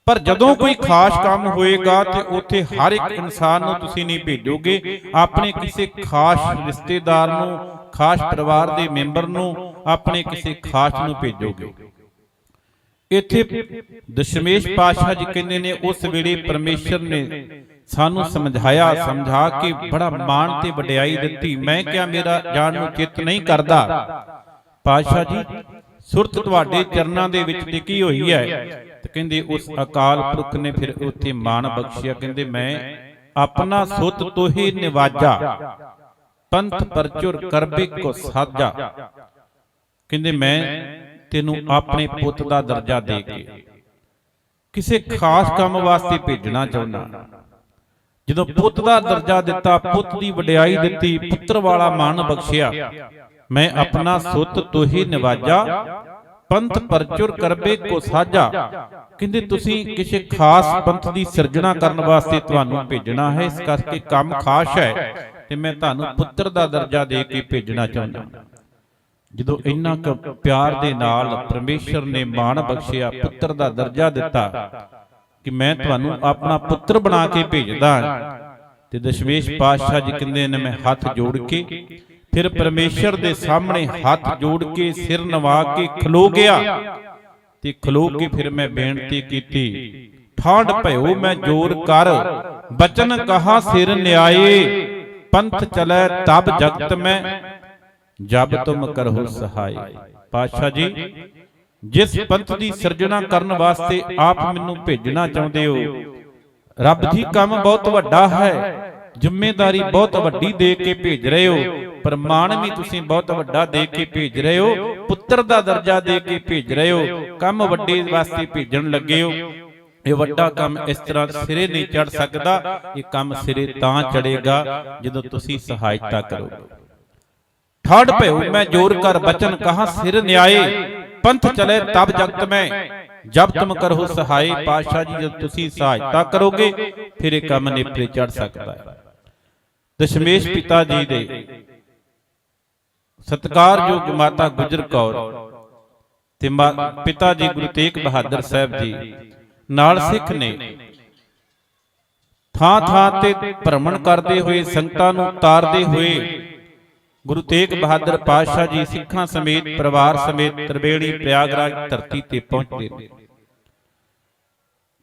ਪਰ ਜਦੋਂ ਕੋਈ ਖਾਸ ਕੰਮ ਹੋਏਗਾ ਤੇ ਉੱਥੇ ਹਰ ਇੱਕ ਇਨਸਾਨ ਨੂੰ ਤੁਸੀਂ ਨਹੀਂ ਭੇਜੋਗੇ, ਆਪਣੇ ਕਿਸੇ ਖਾਸ ਰਿਸ਼ਤੇਦਾਰ ਨੂੰ, ਖਾਸ ਪਰਿਵਾਰ ਦੇ ਮੈਂਬਰ ਨੂੰ, ਆਪਣੇ ਕਿਸੇ ਖਾਸ ਨੂੰ ਭੇਜੋਗੇ। ਇੱਥੇ ਦਸ਼ਮੇਸ਼ ਪਾਤਸ਼ਾਹ ਜੀ ਕਹਿੰਦੇ ਨੇ ਉਸ ਵੇਲੇ ਪਰਮੇਸ਼ਰ ਨੇ ਸਾਨੂੰ ਸਮਝਾਇਆ, ਸਮਝਾ ਕੇ ਬੜਾ ਮਾਣ ਤੇ ਵਡਿਆਈ ਦਿੱਤੀ। ਮੈਂ ਕਿਹਾ ਮੇਰਾ ਜਾਣ ਨੂੰ ਚਿੱਤ ਨਹੀਂ ਕਰਦਾ। ਪਾਤਸ਼ਾਹ ਜੀ ਸੁਰਤ ਤੁਹਾਡੇ ਚਰਨਾਂ ਦੇ ਵਿੱਚ ਟਿਕੀ ਹੋਈ ਹੈ। ਤੇ ਕਹਿੰਦੇ ਉਸ ਅਕਾਲ ਪੁਰਖ ਨੇ ਫਿਰ ਉੱਥੇ ਮਾਣ ਬਖਸ਼ਿਆ। ਕਹਿੰਦੇ ਮੈਂ ਆਪਣਾ ਸੁਤ ਤੋਹੀ ਨਿਵਾਜਾ, ਪੰਥ ਪਰਚੁਰ ਕਰਬੇ ਕੋ ਸਾਜਾ। ਕਹਿੰਦੇ ਮੈਂ ਤੈਨੂੰ ਆਪਣੇ ਪੁੱਤ ਦਾ ਦਰਜਾ ਦੇ ਕੇ ਕਿਸੇ ਖਾਸ ਕੰਮ ਵਾਸਤੇ ਭੇਜਣਾ ਚਾਹੁੰਦਾ। ਜਦੋਂ ਪੁੱਤ ਦਾ ਦਰਜਾ ਦਿੱਤਾ, ਪੁੱਤ ਦੀ ਵਡਿਆਈ ਦਿੱਤੀ, ਪੁੱਤਰ ਵਾਲਾ ਮਾਣ ਬਖਸ਼ਿਆ। ਮੈਂ ਆਪਣਾ ਸੁਤ ਤੋਹੀ ਨਿਵਾਜਾ, ਪੰਥ ਪਰਚੁਰ ਕਰਬੇ ਕੋ ਸਾਜਾ। ਕਹਿੰਦੇ ਤੁਸੀਂ ਕਿਸੇ ਖਾਸ ਪੰਥ ਦੀ ਸਿਰਜਣਾ ਕਰਨ ਵਾਸਤੇ ਤੁਹਾਨੂੰ ਭੇਜਣਾ ਹੈ, ਇਸ ਕਰਕੇ ਕੰਮ ਖਾਸ ਹੈ ਤੇ ਮੈਂ ਤੁਹਾਨੂੰ ਪੁੱਤਰ ਦਾ ਦਰਜਾ ਦੇ ਕੇ ਭੇਜਣਾ ਚਾਹੁੰਦਾ। ਜਦੋਂ ਇੰਨਾ ਕੁ ਪਿਆਰ ਦੇ ਨਾਲ ਪਰਮੇਸ਼ਰ ਨੇ ਮਾਣ ਬਖਸ਼ਿਆ, ਪੁੱਤਰ ਦਾ ਦਰਜਾ ਦਿੱਤਾ ਕਿ ਮੈਂ ਤੁਹਾਨੂੰ ਆਪਣਾ ਪੁੱਤਰ ਬਣਾ ਕੇ ਭੇਜਦਾ। ਤੇ ਦਸ਼ਮੇਸ਼ ਪਾਤਸ਼ਾਹ ਜੀ ਕਹਿੰਦੇ ਨੇ ਮੈਂ ਹੱਥ ਜੋੜ ਕੇ ਫਿਰ ਪਰਮੇਸ਼ਰ ਦੇ ਸਾਹਮਣੇ ਹੱਥ ਜੋੜ ਕੇ ਸਿਰ ਨਵਾ ਕੇ ਖਲੋ ਗਿਆ ਤੇ ਖਲੋ ਕੇ ਫਿਰ ਮੈਂ ਬੇਨਤੀ ਕੀਤੀ, ਠਾੜ ਭਇਓ ਮੈਂ ਜੋਰ ਕਰ, ਬਚਨ ਕਹਾ ਸਿਰ ਨਿਆਏ, ਪੰਥ ਚਲੈ ਤਬ ਜਗਤ ਮੈਂ, ਜਬ ਤੁਮ ਕਰਹੁ ਸਹਾਈ। ਪਾਤਸ਼ਾਹ ਜੀ, ਜਿਸ ਪੰਥ ਦੀ ਸਿਰਜਣਾ ਕਰਨ ਵਾਸਤੇ ਆਪ ਮੈਨੂੰ ਭੇਜਣਾ ਚਾਹੁੰਦੇ ਹੋ, ਰੱਬ ਜੀ ਕੰਮ ਬਹੁਤ ਵੱਡਾ ਹੈ, ਜ਼ਿੰਮੇਵਾਰੀ ਬਹੁਤ ਵੱਡੀ ਦੇ ਕੇ ਭੇਜ ਰਹੇ ਹੋ, ਪ੍ਰਮਾਣ ਵੀ ਤੁਸੀਂ ਬਹੁਤ ਵੱਡਾ ਦੇ ਕੇ ਭੇਜ ਰਹੇ ਹੋ, ਪੁੱਤਰ ਦਾ ਦਰਜਾ ਦੇ ਕੇ ਭੇਜ ਰਹੇ ਹੋ, ਕੰਮ ਵੱਡੇ ਵਾਸਤੇ ਭੇਜਣ ਲੱਗੇ ਹੋ। ਇਹ ਵੱਡਾ ਕੰਮ ਇਸ ਤਰ੍ਹਾਂ ਸਿਰੇ ਨਹੀਂ ਚੜ ਸਕਦਾ, ਇਹ ਕੰਮ ਸਿਰੇ ਤਾਂ ਚੜੇਗਾ ਜਦੋਂ ਤੁਸੀਂ ਸਹਾਇਤਾ ਕਰੋਗੇ। ਠਾੜ ਭਇਓ ਮੈਂ ਜੋਰ ਕਰ, ਬਚਨ ਕਹਾ ਸਿਰ ਨਿਆਏ, ਪੰਥ ਚਲੇ ਤਬ ਜਗਤ ਮੈਂ, ਜਬ ਤੁਮ ਕਰਹੁ ਸਹਾਈ। ਪਾਤਸ਼ਾਹ ਜੀ, ਜਦੋਂ ਤੁਸੀਂ ਸਹਾਇਤਾ ਕਰੋਗੇ ਫਿਰ ਇਹ ਕੰਮ ਨੇਪਰੇ ਚੜ ਸਕਦਾ ਹੈ। ਦਸ਼ਮੇਸ਼ ਪਿਤਾ ਜੀ ਦੇ ਸਤਿਕਾਰਯੋਗ ਮਾਤਾ ਗੁਜਰ ਕੌਰ ਤੇ ਪਿਤਾ ਜੀ ਗੁਰੂ ਤੇਗ ਬਹਾਦਰ ਸਾਹਿਬ ਜੀ ਨਾਲ ਸਿੱਖ ਨੇ ਥਾਂ ਥਾਂ ਤੇ ਭ੍ਰਮਣ ਕਰਦੇ ਹੋਏ, ਸੰਗਤਾਂ ਨੂੰ ਤਾਰਦੇ ਹੋਏ ਗੁਰੂ ਤੇਗ ਬਹਾਦਰ ਪਾਤਸ਼ਾਹ ਜੀ ਸਿੱਖਾਂ ਸਮੇਤ ਪਰਿਵਾਰ ਸਮੇਤ ਤ੍ਰਿਵੇਣੀ ਪ੍ਰਯਾਗਰਾਜ ਧਰਤੀ ਤੇ ਪਹੁੰਚਦੇ ਨੇ।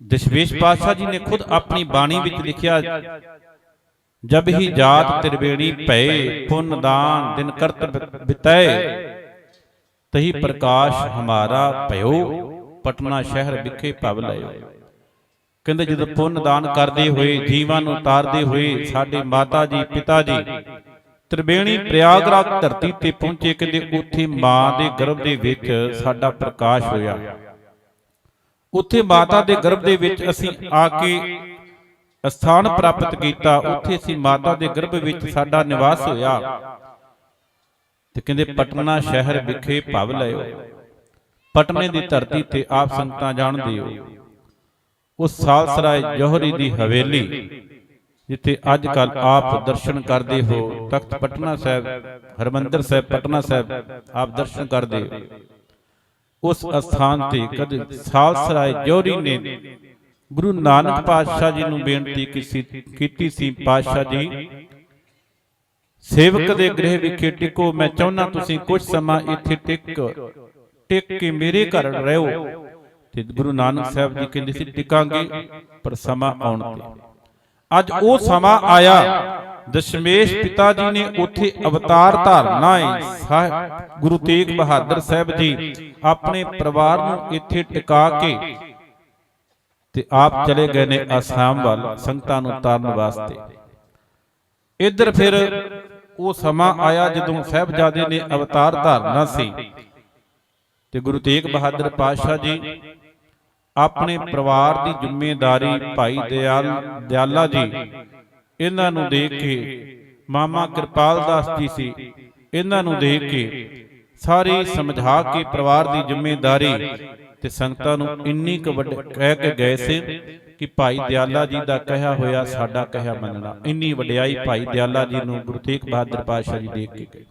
ਦਸ਼ਮੇਸ਼ ਪਾਤਸ਼ਾਹ ਜੀ ਨੇ ਖੁਦ ਆਪਣੀ ਬਾਣੀ ਵਿੱਚ ਲਿਖਿਆ, ਜਬ ਹੀ ਜਾਤ ਤ੍ਰਿਵੇਣੀ ਭਏ, ਪੁੰਨ ਦਾਨ ਦਿਨ ਕਰਤ ਬਿਤੈ, ਤਹੀ ਪ੍ਰਕਾਸ਼ ਹਮਾਰਾ ਭਇਓ, ਪਟਨਾ ਸ਼ਹਿਰ ਵਿਖੇ ਭਵ ਲਇਓ। ਕਹਿੰਦੇ ਜਦੋਂ ਪੁੰਨ ਦਾਨ ਕਰਦੇ ਹੋਏ, ਜੀਵਾਂ ਨੂੰ ਤਾਰਦੇ ਹੋਏ ਸਾਡੇ ਮਾਤਾ ਜੀ ਪਿਤਾ ਜੀ ਤ੍ਰਿਵੇਣੀ ਪ੍ਰਯਾਗਰਾਜ ਧਰਤੀ ਤੇ ਪਹੁੰਚੇ, ਕਹਿੰਦੇ ਉੱਥੇ ਮਾਂ ਦੇ ਗਰਭ ਦੇ ਵਿੱਚ ਸਾਡਾ ਪ੍ਰਕਾਸ਼ ਹੋਇਆ। ਉੱਥੇ ਮਾਤਾ ਦੇ ਗਰਭ ਦੇ ਵਿੱਚ ਅਸੀਂ ਆ ਕੇ ਸਥਾਨ ਪ੍ਰਾਪਤ ਕੀਤਾ, ਉੱਥੇ ਅਸੀਂ ਮਾਤਾ ਦੇ ਗਰਭ ਵਿੱਚ ਸਾਡਾ ਨਿਵਾਸ ਹੋਇਆ। ਤੇ ਕਹਿੰਦੇ ਪਟਨਾ ਸ਼ਹਿਰ ਵਿਖੇ ਭਵ ਲਇਓ। ਪਟਨੇ ਦੀ ਧਰਤੀ ਤੇ ਆਪ ਸੰਗਤਾਂ ਜਾਣਦੇ ਹੋ, ਉਸ ਸਾਲਸਰਾਏ ਜੋਹਰੀ ਦੀ ਹਵੇਲੀ ਜਿੱਥੇ ਅੱਜ ਕੱਲ ਆਪ ਦਰਸ਼ਨ ਕਰਦੇ ਹੋ, ਤਖਤ ਪਟਨਾ ਸਾਹਿਬ, ਹਰਮੰਦਰ ਸਾਹਿਬ ਪਟਨਾ ਸਾਹਿਬ ਆਪ ਦਰਸ਼ਨ ਕਰਦੇ ਹੋ, ਉਸ ਅਸਥਾਨ ਤੇ ਕਦੇ ਸਾਲਸਰਾਏ ਜੋਹਰੀ ਨੇ ਗੁਰੂ ਨਾਨਕ ਪਾਤਸ਼ਾਹ ਜੀ ਨੂੰ ਬੇਨਤੀ ਕੀਤੀ ਸੀ, ਪਾਤਸ਼ਾਹ ਜੀ ਸੇਵਕ ਦੇ ਗ੍ਰਹਿ ਵਿਖੇ ਟਿਕੋ, ਮੈਂ ਚਾਹੁੰਦਾ ਤੁਸੀਂ ਕੁਝ ਸਮਾਂ ਇੱਥੇ ਟਿਕ ਕੇ ਮੇਰੇ ਘਰ ਰਹੋ। ਤੇ ਗੁਰੂ ਨਾਨਕ ਸਾਹਿਬ ਜੀ ਕਹਿੰਦੇ ਸੀ ਟਿਕਾਂਗੇ, ਪਰ ਸਮਾਂ ਆਉਣ ਤੇ ਅੱਜ ਉਹ ਸਮਾਂ ਆਇਆ। ਦਸ਼ਮੇਸ਼ ਪਿਤਾ ਜੀ ਨੇ ਉੱਥੇ ਅਵਤਾਰ ਧਾਰਨਾ ਹੈ। ਗੁਰੂ ਤੇਗ ਬਹਾਦਰ ਸਾਹਿਬ ਜੀ ਆਪਣੇ ਪਰਿਵਾਰ ਨੂੰ ਇੱਥੇ ਟਿਕਾ ਕੇ ਤੇ ਆਪ ਚਲੇ ਗਏ ਨੇ ਆਸਾਮ ਵੱਲ ਸੰਗਤਾਂ ਨੂੰ ਤਾਰਨ ਵਾਸਤੇ। ਇੱਧਰ ਫਿਰ ਉਹ ਸਮਾਂ ਆਇਆ ਜਦੋਂ ਸਾਹਿਬਜ਼ਾਦੇ ਨੇ ਅਵਤਾਰ ਧਾਰਨਾ ਸੀ ਤੇ ਗੁਰੂ ਤੇਗ ਬਹਾਦਰ ਪਾਤਸ਼ਾਹ ਜੀ ਆਪਣੇ ਪਰਿਵਾਰ ਦੀ ਜ਼ਿੰਮੇਵਾਰੀ ਭਾਈ ਦਿਆਲਾ ਜੀ ਇਹਨਾਂ ਨੂੰ ਦੇਖ ਕੇ, ਮਾਮਾ ਕਿਰਪਾਲ ਦਾਸ ਜੀ ਸੀ, ਇਹਨਾਂ ਨੂੰ ਦੇਖ ਕੇ ਸਾਰੀ ਸਮਝਾ ਕੇ ਪਰਿਵਾਰ ਦੀ ਜ਼ਿੰਮੇਵਾਰੀ ਤੇ ਸੰਗਤਾਂ ਨੂੰ ਇੰਨੀ ਕੁ ਵੱਡ ਕਹਿ ਕੇ ਗਏ ਸੀ ਕਿ ਭਾਈ ਦਿਆਲਾ ਜੀ ਦਾ ਕਹਿਆ ਹੋਇਆ ਸਾਡਾ ਕਹਿਆ ਮੰਨਣਾ। ਇੰਨੀ ਵਡਿਆਈ ਭਾਈ ਦਿਆਲਾ ਜੀ ਨੂੰ ਗੁਰੂ ਤੇਗ ਬਹਾਦਰ ਪਾਤਸ਼ਾਹ ਜੀ ਦੇਖ ਕੇ ਗਏ।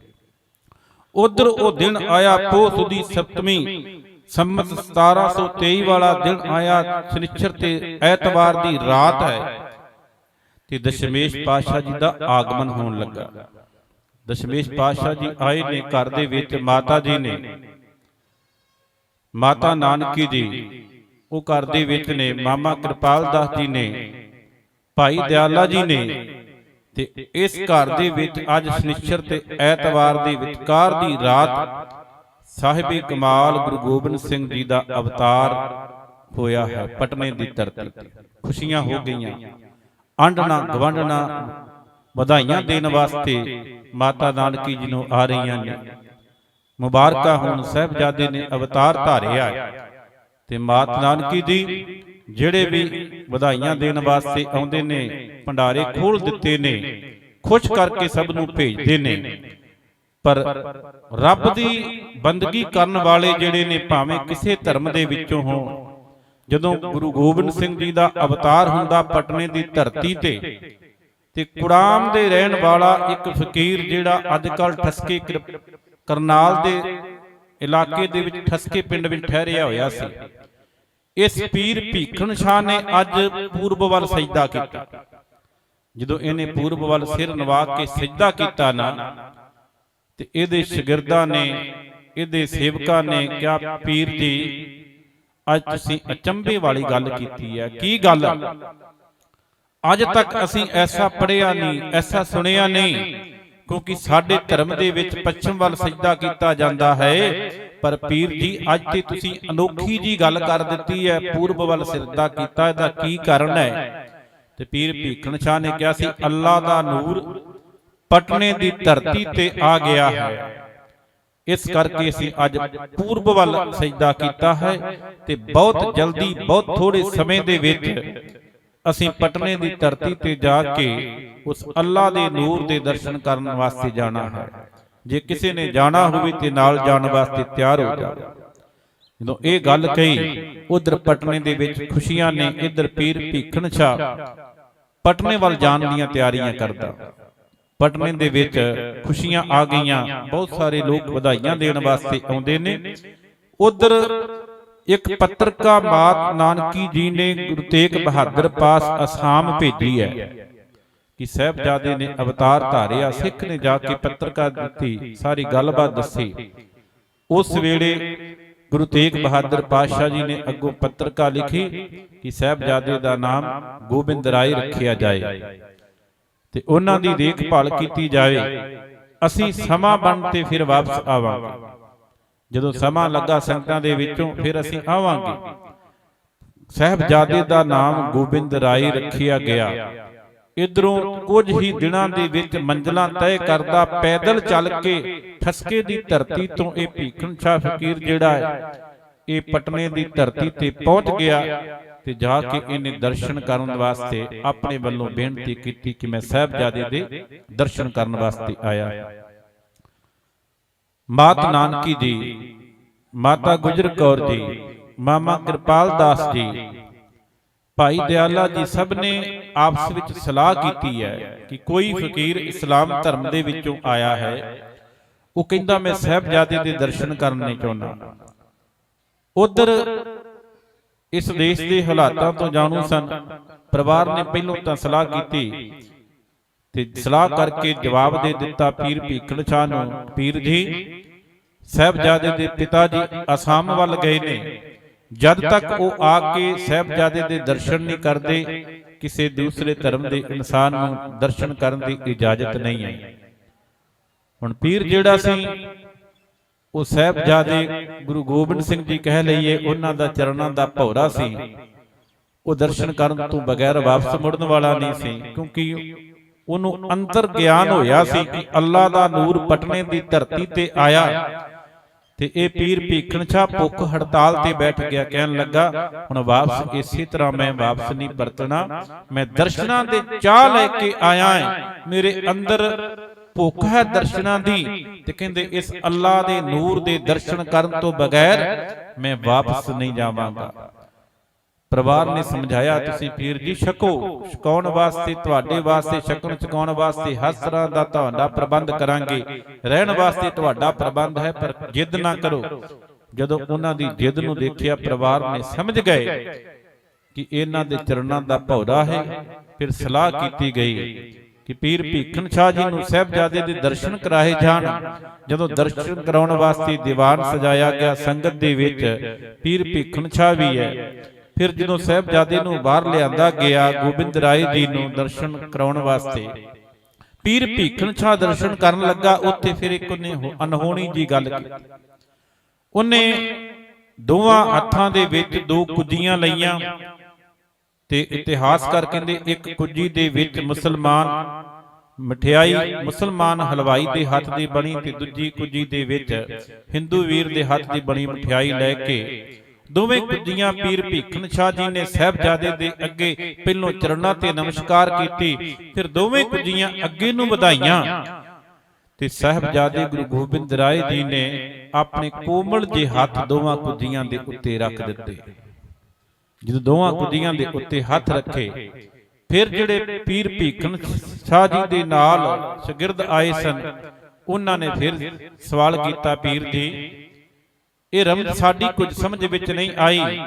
ਉਧਰ ਉਹ ਦਿਨ ਆਇਆ ਪੋਹ ਸੁਦੀ ਸਪਤਮੀ, ਸੰਮਤ 1723 ਵਾਲਾ ਦਿਨ ਆਇਆ, ਸ਼ਨੀਚਰ ਤੇ ਐਤਵਾਰ ਦੀ ਰਾਤ ਹੈ ਤੇ ਦਸ਼ਮੇਸ਼ ਪਾਤਸ਼ਾਹ ਜੀ ਦਾ ਆਗਮਨ ਹੋਣ ਲੱਗਾ। ਦਸ਼ਮੇਸ਼ ਪਾਤਸ਼ਾਹ ਜੀ ਆਏ ਨੇ ਘਰ ਦੇ ਵਿੱਚ, ਮਾਤਾ ਜੀ ਨੇ, ਮਾਤਾ ਨਾਨਕੀ ਜੀ ਉਹ ਘਰ ਦੇ ਵਿੱਚ ਨੇ, ਮਾਮਾ ਕਿਰਪਾਲ ਦਾਸ ਜੀ ਨੇ, ਭਾਈ ਦਿਆਲਾ ਜੀ ਨੇ। ਤੇ ਇਸ ਘਰ ਦੇ ਵਿੱਚ ਅੱਜ ਸ਼ਨੀਚਰ ਤੇ ਐਤਵਾਰ ਦੇ ਵਿਚਕਾਰ ਦੀ ਰਾਤ ਸਾਹਿਬੇ ਕਮਾਲ ਗੁਰੂ ਗੋਬਿੰਦ ਸਿੰਘ ਜੀ ਦਾ ਅਵਤਾਰ ਹੋਇਆ ਹੈ। ਪਟਨੇ ਦੀ ਧਰਤੀ ਤੇ ਖੁਸ਼ੀਆਂ ਹੋ ਗਈਆਂ, ਆਂਡਣਾ ਗਵੰਡਣਾ ਵਧਾਈਆਂ ਦੇਣ ਵਾਸਤੇ ਮਾਤਾ ਨਾਨਕੀ ਜੀ ਨੂੰ ਆ ਰਹੀਆਂ ਨੇ। ਮੁਬਾਰਕਾਂ ਹੋਣ, ਸਾਹਿਬਜ਼ਾਦੇ ਨੇ ਅਵਤਾਰ ਧਾਰਿਆ ਤੇ ਮਾਤਾ ਨਾਨਕੀ ਜੀ ਜਿਹੜੇ ਵੀ ਵਧਾਈਆਂ ਦੇਣ ਵਾਸਤੇ ਆਉਂਦੇ ਨੇ ਭੰਡਾਰੇ ਖੋਲ ਦਿੱਤੇ ਨੇ, ਖੁਸ਼ ਕਰਕੇ ਸਭ ਨੂੰ ਭੇਜਦੇ ਨੇ। ਪਰ ਰੱਬ ਦੀ ਬੰਦਗੀ ਕਰਨ ਵਾਲੇ ਜਿਹੜੇ ਨੇ, ਭਾਵੇਂ ਕਿਸੇ ਧਰਮ ਦੇ ਵਿੱਚੋਂ ਹੋਣ, ਜਦੋਂ ਗੁਰੂ ਗੋਬਿੰਦ ਸਿੰਘ ਜੀ ਦਾ ਅਵਤਾਰ ਹੁੰਦਾ ਪਟਨੇ ਦੀ ਧਰਤੀ ਤੇ ਕੁੜਾਮ ਦੇ ਰਹਿਣ ਵਾਲਾ ਇੱਕ ਫਕੀਰ ਜਿਹੜਾ ਅੱਜ ਕੱਲ ਠਸਕੇ ਕਰਨਾਲ ਦੇ ਇਲਾਕੇ ਦੇ ਵਿੱਚ ਠਸਕੇ ਪਿੰਡ ਵਿੱਚ ਠਹਿਰਿਆ ਹੋਇਆ ਸੀ, ਇਸ ਪੀਰ ਭੀਖਣ ਸ਼ਾਹ ਨੇ ਅੱਜ ਪੂਰਬ ਵੱਲ ਸਜਦਾ ਕੀਤਾ। ਜਦੋਂ ਇਹਨੇ ਪੂਰਬ ਵੱਲ ਸਿਰ ਨਵਾ ਕੇ ਸਜਦਾ ਕੀਤਾ ਨਾ, ਤੇ ਇਹਦੇ ਸ਼ਾਗਿਰਦਾਂ ਨੇ, ਇਹਦੇ ਸੇਵਕਾਂ ਨੇ ਕਿਹਾ, ਪੀਰ ਜੀ ਅੱਜ ਤੁਸੀਂ ਅਚੰਭੇ ਵਾਲੀ ਗੱਲ ਕੀਤੀ ਹੈ। ਕੀ ਗੱਲ? ਅੱਜ ਤੱਕ ਅਸੀਂ ਐਸਾ ਪੜ੍ਹਿਆ ਨਹੀਂ, ਐਸਾ ਸੁਣਿਆ ਨਹੀਂ, ਕਿਉਂਕਿ ਸਾਡੇ ਧਰਮ ਦੇ ਵਿੱਚ ਪੱਛਮ ਵੱਲ ਸਜਦਾ ਕੀਤਾ ਜਾਂਦਾ ਹੈ। ਪਰ ਪੀਰ ਜੀ ਅੱਜ ਤੇ ਤੁਸੀਂ ਅਨੋਖੀ ਜੀ ਗੱਲ ਕਰ ਦਿੱਤੀ ਹੈ, ਪੂਰਬ ਵੱਲ ਸਜਦਾ ਕੀਤਾ, ਇਹਦਾ ਕੀ ਕਾਰਨ ਹੈ? ਤੇ ਪੀਰ ਭੀਖਣ ਸ਼ਾਹ ਨੇ ਕਿਹਾ ਸੀ, ਅੱਲਾ ਦਾ ਨੂਰ ਪਟਨੇ ਦੀ ਧਰਤੀ ਤੇ ਆ ਗਿਆ ਹੈ, ਇਸ ਕਰਕੇ ਅਸੀਂ ਅੱਜ ਪੂਰਬ ਵੱਲ ਸਜਦਾ ਕੀਤਾ ਹੈ। ਤੇ ਬਹੁਤ ਜਲਦੀ, ਬਹੁਤ ਥੋੜੇ ਸਮੇਂ ਦੇ ਵਿੱਚ ਅਸੀਂ ਪਟਨੇ ਦੀ ਧਰਤੀ ਤੇ ਜਾ ਕੇ ਉਸ ਅੱਲਾ ਦੇ ਨੂਰ ਦੇ ਦਰਸ਼ਨ ਕਰਨ ਵਾਸਤੇ ਜਾਣਾ ਹੈ। ਜੇ ਕਿਸੇ ਨੇ ਜਾਣਾ ਹੋਵੇ ਤੇ ਨਾਲ ਜਾਣ ਵਾਸਤੇ ਤਿਆਰ ਹੋ ਜਾਵੇ। ਜਦੋਂ ਇਹ ਗੱਲ ਕਹੀ, ਉਧਰ ਪਟਨੇ ਦੇ ਵਿੱਚ ਖੁਸ਼ੀਆਂ ਨੇ, ਇੱਧਰ ਪੀਰ ਭੀਖਣ ਸ਼ਾਹ ਪਟਨੇ ਵੱਲ ਜਾਣ ਦੀਆਂ ਤਿਆਰੀਆਂ ਕਰਦਾ। ਪਟਨੇ ਦੇ ਵਿੱਚ ਖੁਸ਼ੀਆਂ ਆ ਗਈਆਂ, ਬਹੁਤ ਸਾਰੇ ਲੋਕ ਵਧਾਈਆਂ ਦੇਣ ਵਾਸਤੇ ਆਉਂਦੇ ਨੇ। ਉਧਰ ਇੱਕ ਪੱਤਰਕਾ ਮਾਤ ਨਾਨਕੀ ਜੀ ਨੇ ਗੁਰੂ ਤੇਗ ਬਹਾਦਰ ਪਾਸ ਅਸਾਮ ਭੇਜੀ ਹੈ ਕਿ ਸਾਹਿਬਜ਼ਾਦੇ ਨੇ ਅਵਤਾਰ ਧਾਰਿਆ। ਸਿੱਖ ਨੇ ਜਾ ਕੇ ਪੱਤਰਕਾ ਦਿੱਤੀ, ਸਾਰੀ ਗੱਲਬਾਤ ਦੱਸੀ। ਉਸ ਵੇਲੇ ਗੁਰੂ ਤੇਗ ਬਹਾਦਰ ਪਾਤਸ਼ਾਹ ਜੀ ਨੇ ਅੱਗੋਂ ਪੱਤਰਕਾ ਲਿਖੀ ਕਿ ਸਾਹਿਬਜ਼ਾਦੇ ਦਾ ਨਾਮ ਗੋਬਿੰਦ ਰਾਏ ਰੱਖਿਆ ਜਾਏ ਤੇ ਉਹਨਾਂ ਦੀ ਦੇਖਭਾਲ ਕੀਤੀ ਜਾਵੇ। ਅਸੀਂ ਸਮਾਂ ਬਣ ਤੇ ਫਿਰ ਵਾਪਸ ਆਵਾਂਗੇ। ਜਦੋਂ ਸਮਾਂ ਲੱਗਾ ਸੰਗਤਾਂ ਦੇ ਵਿੱਚੋਂ, ਫਿਰ ਅਸੀਂ ਆਵਾਂਗੇ। ਸਾਹਿਬਜ਼ਾਦੇ ਦਾ ਨਾਮ ਗੋਬਿੰਦ ਰਾਏ ਰੱਖਿਆ ਗਿਆ। ਇਧਰੋਂ ਕੁਝ ਹੀ ਦਿਨਾਂ ਦੇ ਵਿੱਚ ਮੰਜ਼ਲਾਂ ਤੈਅ ਕਰਦਾ ਪੈਦਲ ਚੱਲ ਕੇ ਠਸਕੇ ਦੀ ਧਰਤੀ ਤੋਂ ਇਹ ਭੀਖਣ ਸ਼ਾਹ ਫਕੀਰ ਜਿਹੜਾ ਹੈ, ਇਹ ਪਟਨੇ ਦੀ ਧਰਤੀ ਤੇ ਪਹੁੰਚ ਗਿਆ। ਤੇ ਜਾ ਕੇ ਇਹਨੇ ਦਰਸ਼ਨ ਕਰਨ ਵਾਸਤੇ ਆਪਣੇ ਵੱਲੋਂ ਬੇਨਤੀ ਕੀਤੀ ਕਿ ਮੈਂ ਸਾਹਿਬਜ਼ਾਦੇ ਦੇ ਦਰਸ਼ਨ ਕਰਨ ਵਾਸਤੇ ਆਇਆ। ਮਾਤ ਨਾਨਕੀ ਜੀ, ਮਾਤਾ ਗੁਜਰ ਕੌਰ ਜੀ, ਮਾਮਾ ਕਿਰਪਾਲ ਦਾਸ ਜੀ, ਭਾਈ ਦਿਆਲਾ ਜੀ, ਸਭ ਨੇ ਆਪਸ ਵਿੱਚ ਸਲਾਹ ਕੀਤੀ ਹੈ ਕਿ ਕੋਈ ਫਕੀਰ ਇਸਲਾਮ ਧਰਮ ਦੇ ਵਿੱਚੋਂ ਆਇਆ ਹੈ, ਉਹ ਕਹਿੰਦਾ ਮੈਂ ਸਾਹਿਬਜ਼ਾਦੇ ਦੇ ਦਰਸ਼ਨ ਕਰਨੇ ਚਾਹੁੰਦਾ। ਉਧਰ ਇਸ ਦੇਸ਼ ਦੇ ਹਾਲਾਤਾਂ ਤੋਂ ਜਾਣੂ ਸਨ। ਪਰਿਵਾਰ ਨੇ ਪਹਿਲੋਂ ਤਾਂ ਸਲਾਹ ਕੀਤੀ ਤੇ ਸਲਾਹ ਕਰਕੇ ਜਵਾਬ ਦੇ ਦਿੱਤਾ ਪੀਰ ਭੀਖਣ ਸ਼ਾਹ ਨੂੰ, ਪੀਰ ਜੀ ਸਾਹਿਬਜ਼ਾਦੇ ਦੇ ਪਿਤਾ ਜੀ ਅਸਾਮ ਵੱਲ ਗਏ ਨੇ। ਜਦ ਤੱਕ ਉਹ ਆ ਕੇ ਸਾਹਿਬਜ਼ਾਦੇ ਦੇ ਦਰਸ਼ਨ ਨਹੀਂ ਕਰਦੇ, ਕਿਸੇ ਦੂਸਰੇ ਧਰਮ ਦੇ ਇਨਸਾਨ ਨੂੰ ਦਰਸ਼ਨ ਕਰਨ ਦੀ ਇਜਾਜ਼ਤ ਨਹੀਂ ਹੈ। ਹੁਣ ਪੀਰ ਜਿਹੜਾ ਸੀ, ਉਹ ਸਾਹਿਬਜ਼ਾਦੇ ਗੁਰੂ ਗੋਬਿੰਦ ਸਿੰਘ ਜੀ ਕਹਿ ਲਈਏ, ਉਹਨਾਂ ਦਾ ਚਰਨਾਂ ਦਾ ਭੌਰਾ ਸੀ। ਉਹ ਦਰਸ਼ਨ ਕਰਨ ਤੋਂ ਬਗੈਰ ਵਾਪਸ ਮੁੜਨ ਵਾਲਾ ਨਹੀਂ ਸੀ, ਕਿਉਂਕਿ ਉਹਨੂੰ ਅੰਤਰ ਗਿਆਨ ਹੋਇਆ ਸੀ ਕਿ ਅੱਲਾ ਦਾ ਨੂਰ ਪਟਨੇ ਦੀ ਧਰਤੀ ਤੇ ਆਇਆ। ਤੇ ਇਹ ਪੀਰ ਭੀਖਣ ਸ਼ਾਹ ਭੁੱਖ ਹੜਤਾਲ ਤੇ ਬੈਠ ਗਿਆ, ਕਹਿਣ ਲੱਗਾ ਹੁਣ ਵਾਪਸ ਇਸੇ ਤਰ੍ਹਾਂ ਮੈਂ ਵਾਪਸ ਨਹੀਂ ਪਰਤਣਾ, ਮੈਂ ਦਰਸ਼ਨਾਂ ਦੇ ਚਾਹ ਲੈ ਕੇ ਆਇਆ ਹਾਂ, ਮੇਰੇ ਅੰਦਰ ਭੁੱਖ ਹੈ ਦਰਸ਼ਨਾਂ ਦੀ। ਤੇ ਕਹਿੰਦੇ ਇਸ ਅੱਲਾ ਦੇ ਨੂਰ ਦੇ ਦਰਸ਼ਨ ਕਰਨ ਤੋਂ ਬਗੈਰ ਮੈਂ ਵਾਪਸ ਨਹੀਂ ਜਾਵਾਂਗਾ। ਪਰਿਵਾਰ ਨੇ ਸਮਝਾਇਆ, ਤੁਸੀਂ ਪੀਰ ਜੀ ਛਕੋ, ਛਕਾਉਣ ਵਾਸਤੇ, ਤੁਹਾਡੇ ਵਾਸਤੇ ਛਕਣ ਛਕਾਉਣ ਵਾਸਤੇ ਹਰ ਤਰ੍ਹਾਂ ਦਾ ਤੁਹਾਡਾ ਪ੍ਰਬੰਧ ਕਰਾਂਗੇ, ਰਹਿਣ ਵਾਸਤੇ ਤੁਹਾਡਾ ਪ੍ਰਬੰਧ ਹੈ, ਪਰ ਜਿੱਦ ਨਾ ਕਰੋ। ਜਦੋਂ ਉਹਨਾਂ ਦੀ ਜਿੱਦ ਨੂੰ ਦੇਖਿਆ, ਪਰਿਵਾਰ ਨੇ ਸਮਝ ਗਏ ਕਿ ਇਹਨਾਂ ਦੇ ਚਰਨਾਂ ਦਾ ਭੌਰਾ ਹੈ। ਫਿਰ ਸਲਾਹ ਕੀਤੀ ਗਈ ਕਿ ਪੀਰ ਭੀਖਣ ਸ਼ਾਹ ਜੀ ਨੂੰ ਸਾਹਿਬਜ਼ਾਦੇ ਦੇ ਦਰਸ਼ਨ ਕਰਾਏ ਜਾਣ। ਜਦੋਂ ਦਰਸ਼ਨ ਕਰਾਉਣ ਵਾਸਤੇ ਦੀਵਾਨ ਸਜਾਇਆ ਗਿਆ, ਸੰਗਤ ਦੇ ਵਿੱਚ ਪੀਰ ਭੀਖਣ ਸ਼ਾਹ ਵੀ ਹੈ। ਫਿਰ ਜਦੋਂ ਸਾਹਿਬਜ਼ਾਦੇ ਨੂੰ ਬਾਹਰ ਲਿਆਂਦਾ ਗਿਆ ਗੋਬਿੰਦ ਰਾਏ ਜੀ ਨੂੰ ਦਰਸ਼ਨ ਕਰਾਉਣ ਵਾਸਤੇ, ਪੀਰ ਭੀਖਣ ਸ਼ਾਹ ਦਰਸ਼ਨ ਕਰਨ ਲੱਗਾ। ਉੱਥੇ ਫਿਰ ਇੱਕ ਉਹਨੇ ਅਨਹੋਣੀ ਜੀ ਗੱਲ ਕੀਤੀ। ਉਹਨੇ ਦੋਵਾਂ ਹੱਥਾਂ ਦੇ ਵਿੱਚ ਦੋ ਕੁੱਜੀਆਂ ਲਈਆਂ ਤੇ ਇਤਿਹਾਸਕਾਰ ਕਹਿੰਦੇ ਇੱਕ ਕੁੱਜੀ ਦੇ ਵਿੱਚ ਮੁਸਲਮਾਨ ਮਠਿਆਈ, ਮੁਸਲਮਾਨ ਹਲਵਾਈ ਦੇ ਹੱਥ ਦੀ ਬਣੀ, ਤੇ ਦੂਜੀ ਕੁੱਜੀ ਦੇ ਵਿੱਚ ਹਿੰਦੂ ਵੀਰ ਦੇ ਹੱਥ ਦੀ ਬਣੀ ਮਠਿਆਈ ਲੈ ਕੇ ਦੋਵੇਂ ਕੁੱਜੀਆਂ ਪੀਰ ਭੀਖਣ ਸ਼ਾਹ ਜੀ ਨੇ ਸਾਹਿਬਜ਼ਾਦੇ ਦੇ ਅੱਗੇ ਪਹਿਲੋਂ ਚਰਨਾਂ ਤੇ ਨਮਸਕਾਰ ਕੀਤੀ, ਫਿਰ ਦੋਵੇਂ ਕੁੱਜੀਆਂ ਅੱਗੇ ਨੂੰ ਵਧਾਈਆਂ। ਤੇ ਸਾਹਿਬਜ਼ਾਦੇ ਗੁਰੂ ਗੋਬਿੰਦ ਰਾਏ ਜੀ ਨੇ ਆਪਣੇ ਕੋਮਲ ਜਿਹੇ ਹੱਥ ਦੋਵਾਂ ਕੁੱਜੀਆਂ ਦੇ ਉੱਤੇ ਰੱਖ ਦਿੱਤੇ। ਜਦੋਂ ਦੋਵਾਂ ਕੁੱਜੀਆਂ ਦੇ ਉੱਤੇ ਹੱਥ ਰੱਖੇ, ਫਿਰ ਜਿਹੜੇ ਪੀਰ ਭੀਖਣ ਸ਼ਾਹ ਜੀ ਦੇ ਨਾਲ ਸ਼ਾਗਿਰਦ ਆਏ ਸਨ, ਉਹਨਾਂ ਨੇ ਫਿਰ ਸਵਾਲ ਕੀਤਾ, ਪੀਰ ਜੀ ਇਹ ਰਮਜ਼ ਸਾਡੀ ਕੁਝ ਸਮਝ ਵਿੱਚ ਨਹੀਂ ਆਈ,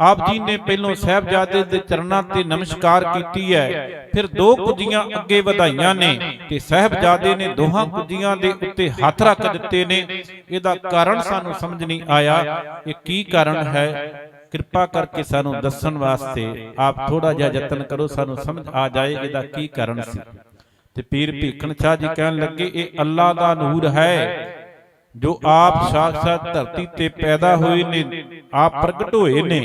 ਆਪ ਜੀ ਨੇ ਪਹਿਲੋਂ ਸਾਹਿਬਜ਼ਾਦੇ ਦੇ ਚਰਨਾਂ ਤੇ ਨਮਸਕਾਰ ਕੀਤੀ ਹੈ, ਫਿਰ ਦੋ ਕੁੱਜੀਆਂ ਅੱਗੇ ਵਧਾਈਆਂ ਨੇ ਤੇ ਸਾਹਿਬਜ਼ਾਦੇ ਨੇ ਦੋਹਾਂ ਕੁੱਜੀਆਂ ਦੇ ਉੱਤੇ ਹੱਥ ਰੱਖ ਦਿੱਤੇ ਨੇ। ਇਹਦਾ ਕਾਰਨ ਸਾਨੂੰ ਸਮਝ ਨਹੀਂ ਆਇਆ, ਇਹ ਕੀ ਕਾਰਨ ਹੈ? ਕਿਰਪਾ ਕਰਕੇ ਸਾਨੂੰ ਦੱਸਣ ਵਾਸਤੇ ਆਪ ਥੋੜਾ ਜਿਹਾ ਯਤਨ ਕਰੋ, ਸਾਨੂੰ ਸਮਝ ਆ ਜਾਏ ਇਹਦਾ ਕੀ ਕਾਰਨ ਸੀ। ਤੇ ਪੀਰ ਭੀਖਣ ਸ਼ਾਹ ਜੀ ਕਹਿਣ ਲੱਗੇ, ਇਹ ਅੱਲਾ ਦਾ ਨੂਰ ਹੈ ਜੋ ਆਪ ਸਾਖਸ਼ਾਤ ਧਰਤੀ ਤੇ ਪੈਦਾ ਹੋਏ ਨੇ, ਆਪ ਪ੍ਰਗਟ ਹੋਏ ਨੇ।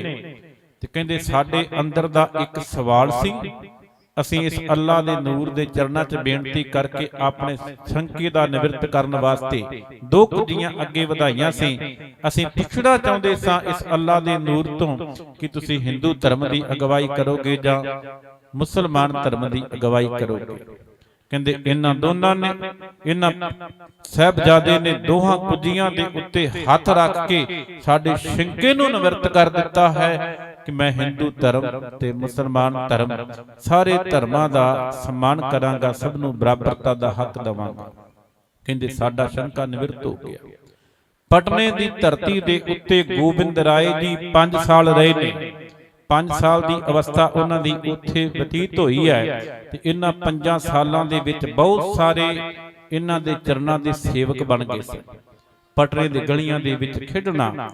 ਤੇ ਕਹਿੰਦੇ ਸਾਡੇ ਅੰਦਰ ਦਾ ਇੱਕ ਸਵਾਲ ਸੀ, ਅਸੀਂ ਇਸ ਅੱਲਾ ਦੇ ਨੂਰ ਦੇ ਚਰਨਾਂ 'ਚ ਬੇਨਤੀ ਕਰਕੇ ਆਪਣੇ ਸ਼ੰਕੇ ਦਾ ਨਿਵਰਤ ਕਰਨ ਵਾਸਤੇ ਦੋ ਕੁੱਜੀਆਂ ਅੱਗੇ ਵਧਾਈਆਂ ਸੀ। ਅਸੀਂ ਪੁੱਛਣਾ ਚਾਹੁੰਦੇ ਸਾਂ ਇਸ ਅੱਲਾ ਦੇ ਨੂਰ ਤੋਂ ਕਿ ਤੁਸੀਂ ਹਿੰਦੂ ਧਰਮ ਦੀ ਅਗਵਾਈ ਕਰੋਗੇ ਜਾਂ ਮੁਸਲਮਾਨ ਧਰਮ ਦੀ ਅਗਵਾਈ ਕਰੋਗੇ। ਕਹਿੰਦੇ ਇਹਨਾਂ ਦੋਨਾਂ ਨੇ, ਇਹਨਾਂ ਸਾਹਿਬਜ਼ਾਦੇ ਨੇ ਦੋਹਾਂ ਕੁੱਜੀਆਂ ਦੇ ਉੱਤੇ ਹੱਥ ਰੱਖ ਕੇ ਸਾਡੇ ਸ਼ੰਕੇ ਨੂੰ ਨਿਵਰਤ ਕਰ ਦਿੱਤਾ ਹੈ ਕਿ ਮੈਂ ਹਿੰਦੂ ਧਰਮ ਤੇ ਮੁਸਲਮਾਨ ਧਰਮ ਸਾਰੇ ਧਰਮਾਂ ਦਾ ਸਨਮਾਨ ਕਰਾਂਗਾ, ਸਭ ਨੂੰ ਬਰਾਬਰਤਾ ਦਾ ਹੱਕ ਦੇਵਾਂਗਾ। ਕਹਿੰਦੇ ਸਾਡਾ ਸ਼ੰਕਾ ਨਿਵਰਤ ਹੋ ਗਿਆ। ਪਟਨੇ ਦੀ ਧਰਤੀ ਦੇ ਉੱਤੇ ਗੋਬਿੰਦ ਰਾਏ ਜੀ 5 ਸਾਲ ਰਹੇ ਨੇ। 5 ਸਾਲ ਦੀ ਅਵਸਥਾ ਉਹਨਾਂ ਦੀ ਉੱਥੇ ਬਤੀਤ ਹੋਈ ਹੈ ਤੇ ਇਹਨਾਂ 5 ਸਾਲਾਂ ਦੇ ਵਿੱਚ ਬਹੁਤ ਸਾਰੇ ਇਹਨਾਂ ਦੇ ਚਰਨਾਂ ਦੇ ਸੇਵਕ ਬਣ ਗਏ ਸੀ। ਪਟਨੇ ਦੇ ਗਲੀਆਂ ਦੇ ਵਿੱਚ ਖੇਡਣਾ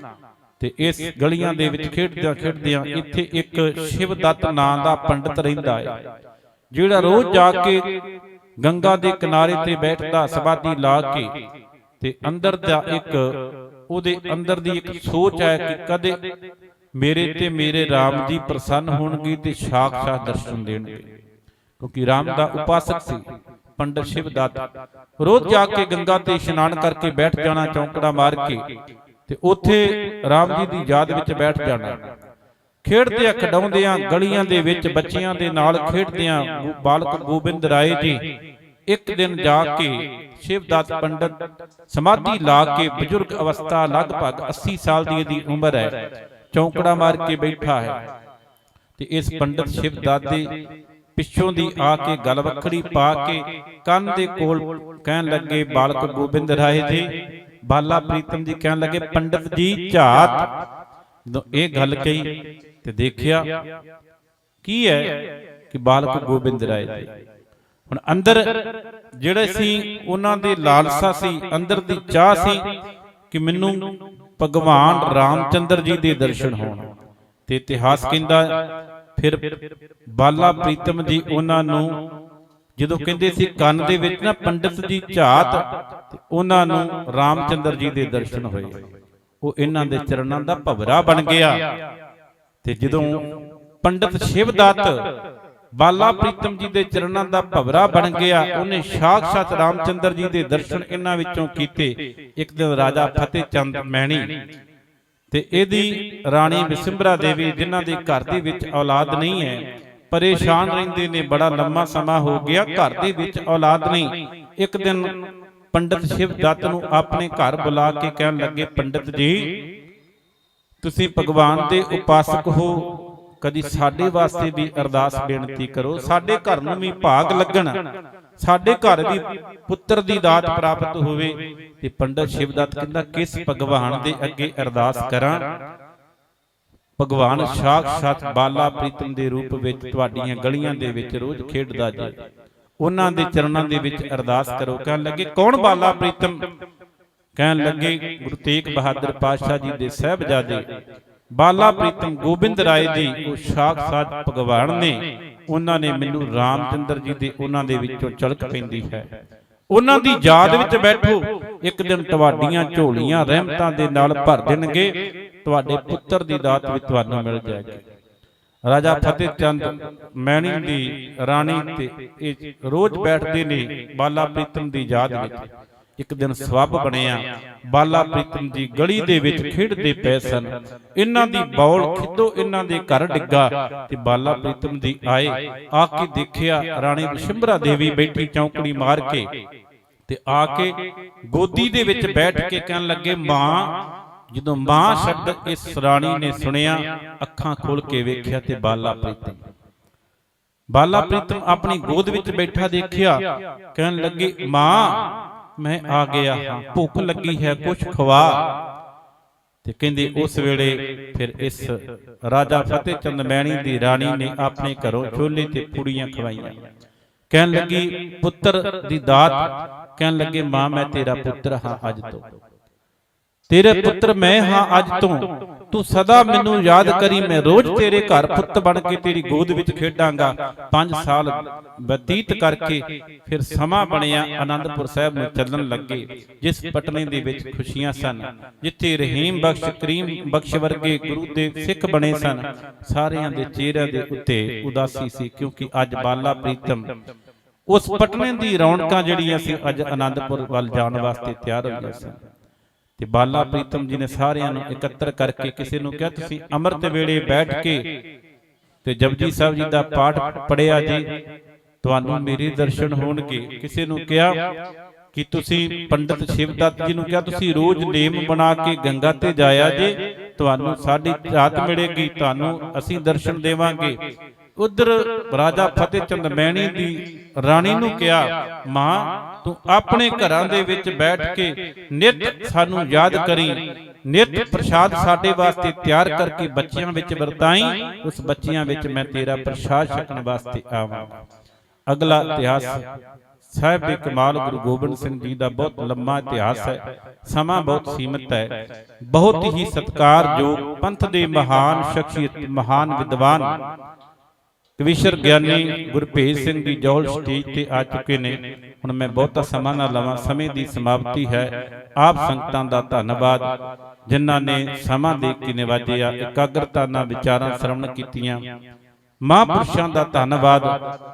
ਤੇ ਇਸ ਗਲੀਆਂ ਦੇ ਵਿੱਚ ਖੇਡਦਿਆਂ ਇੱਥੇ ਇੱਕ ਸ਼ਿਵਦੱਤ ਨਾਂ ਦਾ ਪੰਡਤ ਰਹਿੰਦਾ ਹੈ, ਜਿਹੜਾ ਰੋਜ਼ ਜਾ ਕੇ ਗੰਗਾ ਦੇ ਕਿਨਾਰੇ ਤੇ ਬੈਠਦਾ ਸਮਾਧੀ ਲਾ ਕੇ, ਤੇ ਅੰਦਰ ਦਾ ਇੱਕ ਉਹਦੇ ਅੰਦਰ ਦੀ ਇੱਕ ਸੋਚ ਹੈ ਕਿ ਕਦੇ ਮੇਰੇ ਤੇ ਮੇਰੇ ਰਾਮ ਜੀ ਪ੍ਰਸੰਨ ਹੋਣਗੇ ਤੇ ਸਾਖਸ਼ਾਤ ਦਰਸ਼ਨ ਦੇਣਗੇ। ਕਿਉਂਕਿ ਰਾਮ ਦਾ ਉਪਾਸਕ ਸੀ ਪੰਡਤ ਸ਼ਿਵਦੱਤ। ਰੋਜ਼ ਜਾ ਕੇ ਗੰਗਾ ਤੇ ਇਸ਼ਨਾਨ ਕਰਕੇ ਬੈਠ ਜਾਣਾ ਚੌਂਕੜਾ ਮਾਰ ਕੇ, ਤੇ ਉੱਥੇ ਰਾਮ ਜੀ ਦੀ ਯਾਦ ਵਿੱਚ ਬੈਠ ਜਾਣਾ। ਖੇਡਦਿਆਂ ਖਿਡਾਉਂਦਿਆਂ ਗਲੀਆਂ ਦੇ ਵਿੱਚ ਬੱਚਿਆਂ ਦੇ ਨਾਲ ਖੇਡਦਿਆਂ ਬਾਲਕ ਗੋਬਿੰਦ ਰਾਏ ਜੀ ਇੱਕ ਦਿਨ ਜਾ ਕੇ ਸ਼ਿਵਦੱਤ ਪੰਡਤ ਸਮਾਧੀ ਲਾ ਕੇ, ਬਜ਼ੁਰਗ ਅਵਸਥਾ ਲਗਭਗ 80 ਸਾਲ ਦੀ ਇਹਦੀ ਉਮਰ ਹੈ, ਚੌਂਕੜਾ ਮਾਰ ਕੇ ਬੈਠਾ ਹੈ। ਤੇ ਇਸ ਪੰਡਤ ਸ਼ਿਵਦੱਤ ਦੇ ਪਿੱਛੋਂ ਦੀ ਆ ਕੇ ਗਲ ਵੱਖੜੀ ਪਾ ਕੇ ਕੰਨ ਦੇ ਕੋਲ ਕਹਿਣ ਲੱਗੇ, ਬਾਲਕ ਗੋਬਿੰਦ ਰਾਏ ਜੀ, ਬਾਲਾ ਪ੍ਰੀਤਮ ਜੀ ਕਹਿਣ ਲੱਗੇ, ਪੰਡਤ ਜੀ ਝਾਤ। ਜਦੋਂ ਇਹ ਗੱਲ ਕਹੀ ਤੇ ਦੇਖਿਆ ਕੀ ਹੈ ਕਿ ਬਾਲਕ ਗੋਬਿੰਦ ਰਾਏ ਜੀ ਹੁਣ ਅੰਦਰ ਜਿਹੜੇ ਸੀ ਉਹਨਾਂ ਦੇ ਲਾਲਸਾ ਸੀ, ਅੰਦਰ ਦੀ ਚਾਹ ਸੀ ਕਿ ਮੈਨੂੰ ਭਗਵਾਨ ਰਾਮਚੰਦਰ ਜੀ ਦੇ ਦਰਸ਼ਨ ਹੋਣ। ਤੇ ਇਤਿਹਾਸ ਕਹਿੰਦਾ ਫਿਰ ਬਾਲਾ ਪ੍ਰੀਤਮ ਜੀ ਉਹਨਾਂ ਨੂੰ ਜਦੋਂ ਕਹਿੰਦੇ ਸੀ ਕੰਨ ਦੇ ਵਿੱਚ ਨਾ ਪੰਡਤ ਜੀ ਝਾਤ, ਤੇ ਉਹਨਾਂ ਨੂੰ ਰਾਮਚੰਦਰ ਜੀ ਦੇ ਦਰਸ਼ਨ ਹੋਏ। ਉਹ ਇਹਨਾਂ ਦੇ ਚਰਨਾਂ ਦਾ ਭਵਰਾ ਬਣ ਗਿਆ। ਤੇ ਜਦੋਂ ਪੰਡਤ ਸ਼ਿਵਦੱਤ ਬਾਲਾ ਪ੍ਰੀਤਮ ਜੀ ਦੇ ਚਰਨਾਂ ਦਾ ਭਵਰਾ ਬਣ ਗਿਆ, ਉਹਨੇ ਸਾਖਸ਼ਾਤ ਰਾਮਚੰਦਰ ਜੀ ਦੇ ਦਰਸ਼ਨ ਇਹਨਾਂ ਵਿੱਚੋਂ ਕੀਤੇ। ਇੱਕ ਦਿਨ ਰਾਜਾ ਫਤਿਹ ਚੰਦ ਮੈਣੀ ਤੇ ਇਹਦੀ ਰਾਣੀ ਵਿਸ਼ੰਬਰਾ ਦੇਵੀ, ਜਿਨ੍ਹਾਂ ਦੇ ਘਰ ਦੇ ਵਿੱਚ ਔਲਾਦ ਨਹੀਂ ਹੈ, ਪਰੇਸ਼ਾਨ ਰਹਿੰਦੇ ਨੇ, ਬੜਾ ਲੰਮਾ ਸਮਾਂ ਹੋ ਗਿਆ, ਘਰ ਦੇ ਵਿੱਚ ਔਲਾਦ ਨਹੀਂ। ਇੱਕ ਦਿਨ ਪੰਡਤ ਸ਼ਿਵਦੱਤ ਨੂੰ ਆਪਣੇ ਘਰ ਬੁਲਾ ਕੇ ਕਹਿਣ ਲੱਗੇ, ਪੰਡਤ ਜੀ ਤੁਸੀਂ ਭਗਵਾਨ ਦੇ ਉਪਾਸਕ ਹੋ, ਕਦੀ ਸਾਡੇ ਵਾਸਤੇ ਵੀ ਅਰਦਾਸ ਬੇਨਤੀ ਕਰੋ, ਸਾਡੇ ਘਰ ਨੂੰ ਵੀ ਭਾਗ ਲੱਗਣ, ਸਾਡੇ ਘਰ ਵੀ ਪੁੱਤਰ ਦੀ ਦਾਤ ਪ੍ਰਾਪਤ ਹੋਵੇ। ਤੇ ਪੰਡਤ ਸ਼ਿਵਦੱਤ ਕਹਿੰਦਾ, ਕਿਸ ਭਗਵਾਨ ਦੇ ਅੱਗੇ ਅਰਦਾਸ ਕਰਾਂ? ਭਗਵਾਨ ਸਾਖਸ਼ਾਤ ਬਾਲਾ ਪ੍ਰੀਤਮ ਦੇ ਰੂਪ ਵਿੱਚ ਤੁਹਾਡੀਆਂ ਗਲੀਆਂ ਦੇ ਵਿੱਚ ਰੋਜ਼ ਖੇਡਦਾ ਜੇ, ਉਹਨਾਂ ਦੇ ਚਰਨਾਂ ਦੇ ਵਿੱਚ ਅਰਦਾਸ ਕਰੋ। ਕਹਿਣ ਲੱਗੇ, ਕੌਣ ਬਾਲਾ ਪ੍ਰੀਤਮ? ਕਹਿਣ ਲੱਗੇ, ਗੁਰੂ ਤੇਗ ਬਹਾਦਰ ਪਾਤਸ਼ਾਹ ਜੀ ਦੇ ਸਾਹਿਬਜ਼ਾਦੇ ਬਾਲਾ ਪ੍ਰੀਤਮ ਗੋਬਿੰਦ ਰਾਏ ਜੀ, ਉਹ ਸਾਖਸ਼ਾਤ ਭਗਵਾਨ ਨੇ। ਉਹਨਾਂ ਨੇ ਮੈਨੂੰ ਰਾਮਚੰਦਰ ਜੀ ਦੇ ਉਹਨਾਂ ਦੇ ਵਿੱਚੋਂ ਝਲਕ ਪੈਂਦੀ ਹੈ, ਉਹਨਾਂ ਦੀ ਯਾਦ ਵਿੱਚ ਬੈਠੋ, ਇੱਕ ਦਿਨ ਤੁਹਾਡੀਆਂ ਝੋਲੀਆਂ ਰਹਿਮਤਾਂ ਦੇ ਨਾਲ ਭਰ ਦੇਣਗੇ, ਤੁਹਾਡੇ ਪੁੱਤਰ ਦੀ ਦਾਤ ਵੀ ਤੁਹਾਨੂੰ ਮਿਲ ਜਾਏਗੀ। ਰਾਜਾ ਫਤਿਹ ਚੰਦ ਮੈਣੀ ਦੀ ਰਾਣੀ ਤੇ ਇਹ ਰੋਜ਼ ਬੈਠਦੇ ਨੇ ਬਾਲਾ ਪ੍ਰੀਤਮ ਦੀ ਯਾਦ ਵਿੱਚ। ਇੱਕ ਦਿਨ ਸਬੱਬ ਬਣਿਆ, ਬਾਲਾ ਪ੍ਰੀਤਮ ਜੀ ਗਲੀ ਦੇ ਵਿੱਚ ਖੇਡਦੇ ਪਏ ਸਨ, ਇਹਨਾਂ ਦੀ ਬੌਲ ਖਿੱਦੋ ਇਹਨਾਂ ਦੇ ਘਰ ਡਿੱਗਾ। ਤੇ ਬਾਲਾ ਪ੍ਰੀਤਮ ਜੀ ਆਏ, ਆ ਕੇ ਦੇਖਿਆ ਰਾਣੀ ਵਿਸ਼ੰਬਰਾ ਦੇਵੀ ਬੈਠੀ ਚੌਂਕੜੀ ਮਾਰ ਕੇ, ਤੇ ਆ ਕੇ ਗੋਦੀ ਦੇ ਵਿੱਚ ਬੈਠ ਕੇ ਕਹਿਣ ਲੱਗੇ, ਮਾਂ। ਜਦੋਂ ਮਾਂ ਸ਼ਬਦ ਇਸ ਰਾਣੀ ਨੇ ਸੁਣਿਆ, ਅੱਖਾਂ ਖੋਲ ਕੇ ਵੇਖਿਆ ਤੇ ਬਾਲਾ ਪ੍ਰੀਤਮ ਆਪਣੀ ਗੋਦ ਵਿੱਚ ਬੈਠਾ ਦੇਖਿਆ। ਕਹਿਣ ਲੱਗੇ, ਮਾਂ ਮੈਂ ਆ ਗਿਆ ਹਾਂ, ਭੁੱਖ ਲੱਗੀ ਹੈ, ਕੁਛ ਖਵਾ। ਤੇ ਕਹਿੰਦੇ ਉਸ ਵੇਲੇ ਫਿਰ ਇਸ ਰਾਜਾ ਫਤਿਹ ਚੰਦ ਮੈਣੀ ਦੀ ਰਾਣੀ ਨੇ ਆਪਣੇ ਘਰੋਂ ਛੋਲੇ ਤੇ ਪੂੜੀਆਂ ਖਵਾਈਆਂ। ਕਹਿਣ ਲੱਗੀ ਪੁੱਤਰ ਦੀ ਦਾਤ, ਕਹਿਣ ਲੱਗੇ ਮਾਂ ਮੈਂ ਤੇਰਾ ਪੁੱਤਰ ਹਾਂ, ਅੱਜ ਤੋਂ ਤੇਰੇ ਪੁੱਤਰ ਮੈਂ ਹਾਂ ਅੱਜ ਤੋਂ, ਤੂੰ ਸਦਾ ਮੈਨੂੰ ਯਾਦ ਕਰੀ, ਮੈਂ ਰੋਜ਼ ਤੇਰੇ ਘਰ ਪੁੱਤ ਬਣ ਕੇ ਤੇਰੀ ਗੋਦ ਵਿੱਚ ਖੇਡਾਂਗਾ। 5 ਸਾਲ ਬਤੀਤ ਕਰਕੇ ਫਿਰ ਸਮਾਂ ਬਣਿਆ, ਆਨੰਦਪੁਰ ਸਾਹਿਬ ਨੂੰ ਚੱਲਣ ਲੱਗੇ, ਜਿਸ ਪਟਨੇ ਦੇ ਵਿੱਚ ਖੁਸ਼ੀਆਂ ਸਨ, ਜਿੱਥੇ ਰਹੀਮ ਬਖਸ਼ ਕਰੀਮ ਬਖਸ਼ ਵਰਗੇ ਗੁਰੂ ਦੇ ਸਿੱਖ ਬਣੇ ਸਨ। ਸਾਰਿਆਂ ਦੇ ਚਿਹਰਿਆਂ ਦੇ ਉੱਤੇ ਉਦਾਸੀ ਸੀ, ਕਿਉਂਕਿ ਅੱਜ ਬਾਲਾ ਪ੍ਰੀਤਮ ਉਸ ਪਟਨੇ ਦੀ ਰੌਣਕਾਂ ਜਿਹੜੀਆਂ ਸੀ ਅੱਜ ਆਨੰਦਪੁਰ ਵੱਲ ਜਾਣ ਵਾਸਤੇ ਤਿਆਰ ਹੋਈਆਂ ਸਨ। ਤੇ ਬਾਲਾ ਪ੍ਰੀਤਮ ਜੀ ਨੇ ਸਾਰਿਆਂ ਨੂੰ ਇਕੱਤਰ ਕਰਕੇ ਕਿਸੇ ਨੂੰ ਕਿਹਾ ਤੁਸੀਂ ਅੰਮ੍ਰਿਤ ਵੇਲੇ ਬੈਠ ਕੇ ਤੇ ਜਪਜੀ ਸਾਹਿਬ ਜੀ ਦਾ ਪਾਠ ਪੜਿਆ ਜੀ, ਤੁਹਾਨੂੰ ਮੇਰੇ ਦਰਸ਼ਨ ਹੋਣਗੇ। ਕਿਸੇ ਨੂੰ ਕਿਹਾ ਕਿ ਤੁਸੀਂ ਪੰਡਿਤ ਸ਼ਿਵਦੱਤ ਜੀ ਨੂੰ ਕਿਹਾ ਤੁਸੀਂ ਰੋਜ਼ ਨੇਮ ਬਣਾ ਕੇ ਗੰਗਾ ਤੇ ਜਾਇਆ ਜੇ, ਤੁਹਾਨੂੰ ਸਾਡੀ ਰਾਤ ਮਿਲੇਗੀ, ਤੁਹਾਨੂੰ ਅਸੀਂ ਦਰਸ਼ਨ ਦੇਵਾਂਗੇ। ਉਧਰ ਰਾਜਾ ਫਤਿਹ ਚੰਦ ਮੈਣੀ ਦੀ ਰਾਣੀ ਨੂੰ ਕਿਹਾ ਮਾਂ ਤੂੰ ਆਪਣੇ ਘਰਾਂ ਦੇ ਵਿੱਚ ਬੈਠ ਕੇ ਨਿਤ ਸਾਨੂੰ ਯਾਦ ਕਰੀ, ਨਿਤ ਪ੍ਰਸ਼ਾਦ ਸਾਡੇ ਵਾਸਤੇ ਤਿਆਰ ਕਰਕੇ ਬੱਚਿਆਂ ਵਿੱਚ ਵਰਤਾਈ, ਉਸ ਬੱਚਿਆਂ ਵਿੱਚ ਮੈਂ ਤੇਰਾ ਪ੍ਰਸ਼ਾਦ ਛਕਣ ਵਾਸਤੇ ਆਵਾਂਗਾ। ਅਗਲਾ ਇਤਿਹਾਸ ਸਾਹਿਬ ਦੇ ਕਮਾਲ ਗੁਰੂ ਗੋਬਿੰਦ ਸਿੰਘ ਜੀ ਦਾ ਬਹੁਤ ਲੰਮਾ ਇਤਿਹਾਸ ਹੈ, ਸਮਾਂ ਬਹੁਤ ਸੀਮਿਤ ਹੈ। ਬਹੁਤ ਹੀ ਸਤਿਕਾਰਯੋਗ ਪੰਥ ਦੇ ਮਹਾਨ ਸ਼ਖਸੀਅਤ, ਮਹਾਨ ਵਿਦਵਾਨ ਕਵੀਸ਼ਰ ਗਿਆਨੀ ਗੁਰਭੇਜ ਸਿੰਘ ਜੀ ਜੌਲ ਸਟੇਜ ਤੇ ਆ ਚੁੱਕੇ ਨੇ। ਹੁਣ ਮੈਂ ਬਹੁਤਾ ਸਮਾਂ ਨਾ ਲਵਾਂ, ਸਮੇਂ ਦੀ ਸਮਾਪਤੀ ਹੈ। ਆਪ ਸੰਗਤਾਂ ਦਾ ਧੰਨਵਾਦ ਜਿਨ੍ਹਾਂ ਨੇ ਸਮਾਂ ਦੇ ਕੇ ਨਿਵਾਜਿਆ, ਇਕਾਗਰਤਾ ਨਾਲ ਵਿਚਾਰਾਂ ਸ਼ਰਵਣ ਕੀਤੀਆਂ। ਮਹਾਂਪੁਰਸ਼ਾਂ ਦਾ ਧੰਨਵਾਦ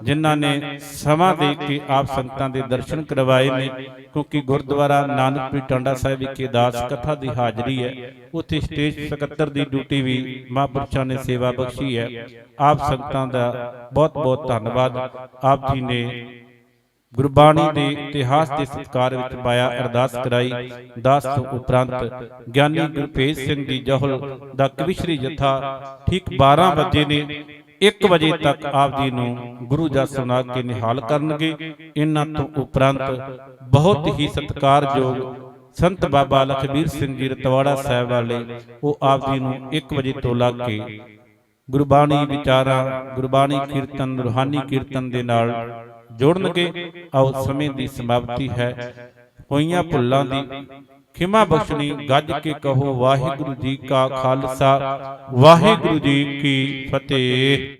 ਜਿਨ੍ਹਾਂ ਨੇ ਸਮਾਂ ਦੇ ਕੇ ਆਪ ਸੰਗਤਾਂ ਦੇ ਦਰਸ਼ਨ ਕਰਵਾਏ ਨੇ, ਕਿਉਂਕਿ ਗੁਰਦੁਆਰਾ ਨਾਨਕਪੁਰੀ ਟਾਂਡਾ ਸਾਹਿਬ ਵਿਖੇ ਦਾਸ ਕਥਾ ਦੀ ਹਾਜ਼ਰੀ ਹੈ, ਉੱਥੇ ਸਟੇਜ ਸਕੱਤਰ ਦੀ ਡਿਊਟੀ ਵੀ ਮਹਾਂਪੁਰਸ਼ਾਂ ਨੇ ਸੇਵਾ ਬਖਸ਼ੀ ਹੈ। ਆਪ ਸੰਗਤਾਂ ਦਾ ਬਹੁਤ ਬਹੁਤ ਧੰਨਵਾਦ। ਆਪ ਜੀ ਨੇ ਗੁਰਬਾਣੀ ਦੇ ਇਤਿਹਾਸ ਦੇ ਸਤਿਕਾਰ ਵਿੱਚ ਪਾਇਆ, ਅਰਦਾਸ ਕਰਾਈ। ਦਾਸ ਤੋਂ ਉਪਰੰਤ ਗਿਆਨੀ ਗੁਰਭੇਜ ਸਿੰਘ ਜੀ ਜੌਹਲ ਦਾ ਕਵੀਸ਼ਰੀ ਜਥਾ ਠੀਕ 12 ਵਜੇ ਨੇ 1 ਵਜੇ ਤੱਕ ਆਪ ਜੀ ਨੂੰ ਗੁਰੂ ਜਸ ਸੁਣਾ ਕੇ ਨਿਹਾਲ ਕਰਨਗੇ। ਇਹਨਾਂ ਤੋਂ ਉਪਰੰਤ ਬਹੁਤ ਹੀ ਸਤਿਕਾਰਯੋਗ ਸੰਤ ਬਾਬਾ ਲਖਬੀਰ ਸਿੰਘ ਜੀ ਰਤਵਾੜਾ ਸਾਹਿਬ ਵਾਲੇ, ਉਹ ਆਪ ਜੀ ਨੂੰ 1 ਵਜੇ ਤੋਂ ਲਾ ਕੇ ਗੁਰਬਾਣੀ ਵਿਚਾਰਾਂ, ਗੁਰਬਾਣੀ ਕੀਰਤਨ, ਰੂਹਾਨੀ ਕੀਰਤਨ ਦੇ ਨਾਲ ਜੋੜਨਗੇ। ਆਓ ਸਮੇਂ ਦੀ ਸਮਾਪਤੀ ਹੈ, ਹੋਈਆਂ ਭੁੱਲਾਂ ਦੀ ਖਿਮਾ ਬਖਸ਼ਣੀ, ਗੱਜ ਕੇ ਕਹੋ ਵਾਹਿਗੁਰੂ ਜੀ ਕਾ ਖਾਲਸਾ, ਵਾਹਿਗੁਰੂ ਜੀ ਕੀ ਫਤਿਹ।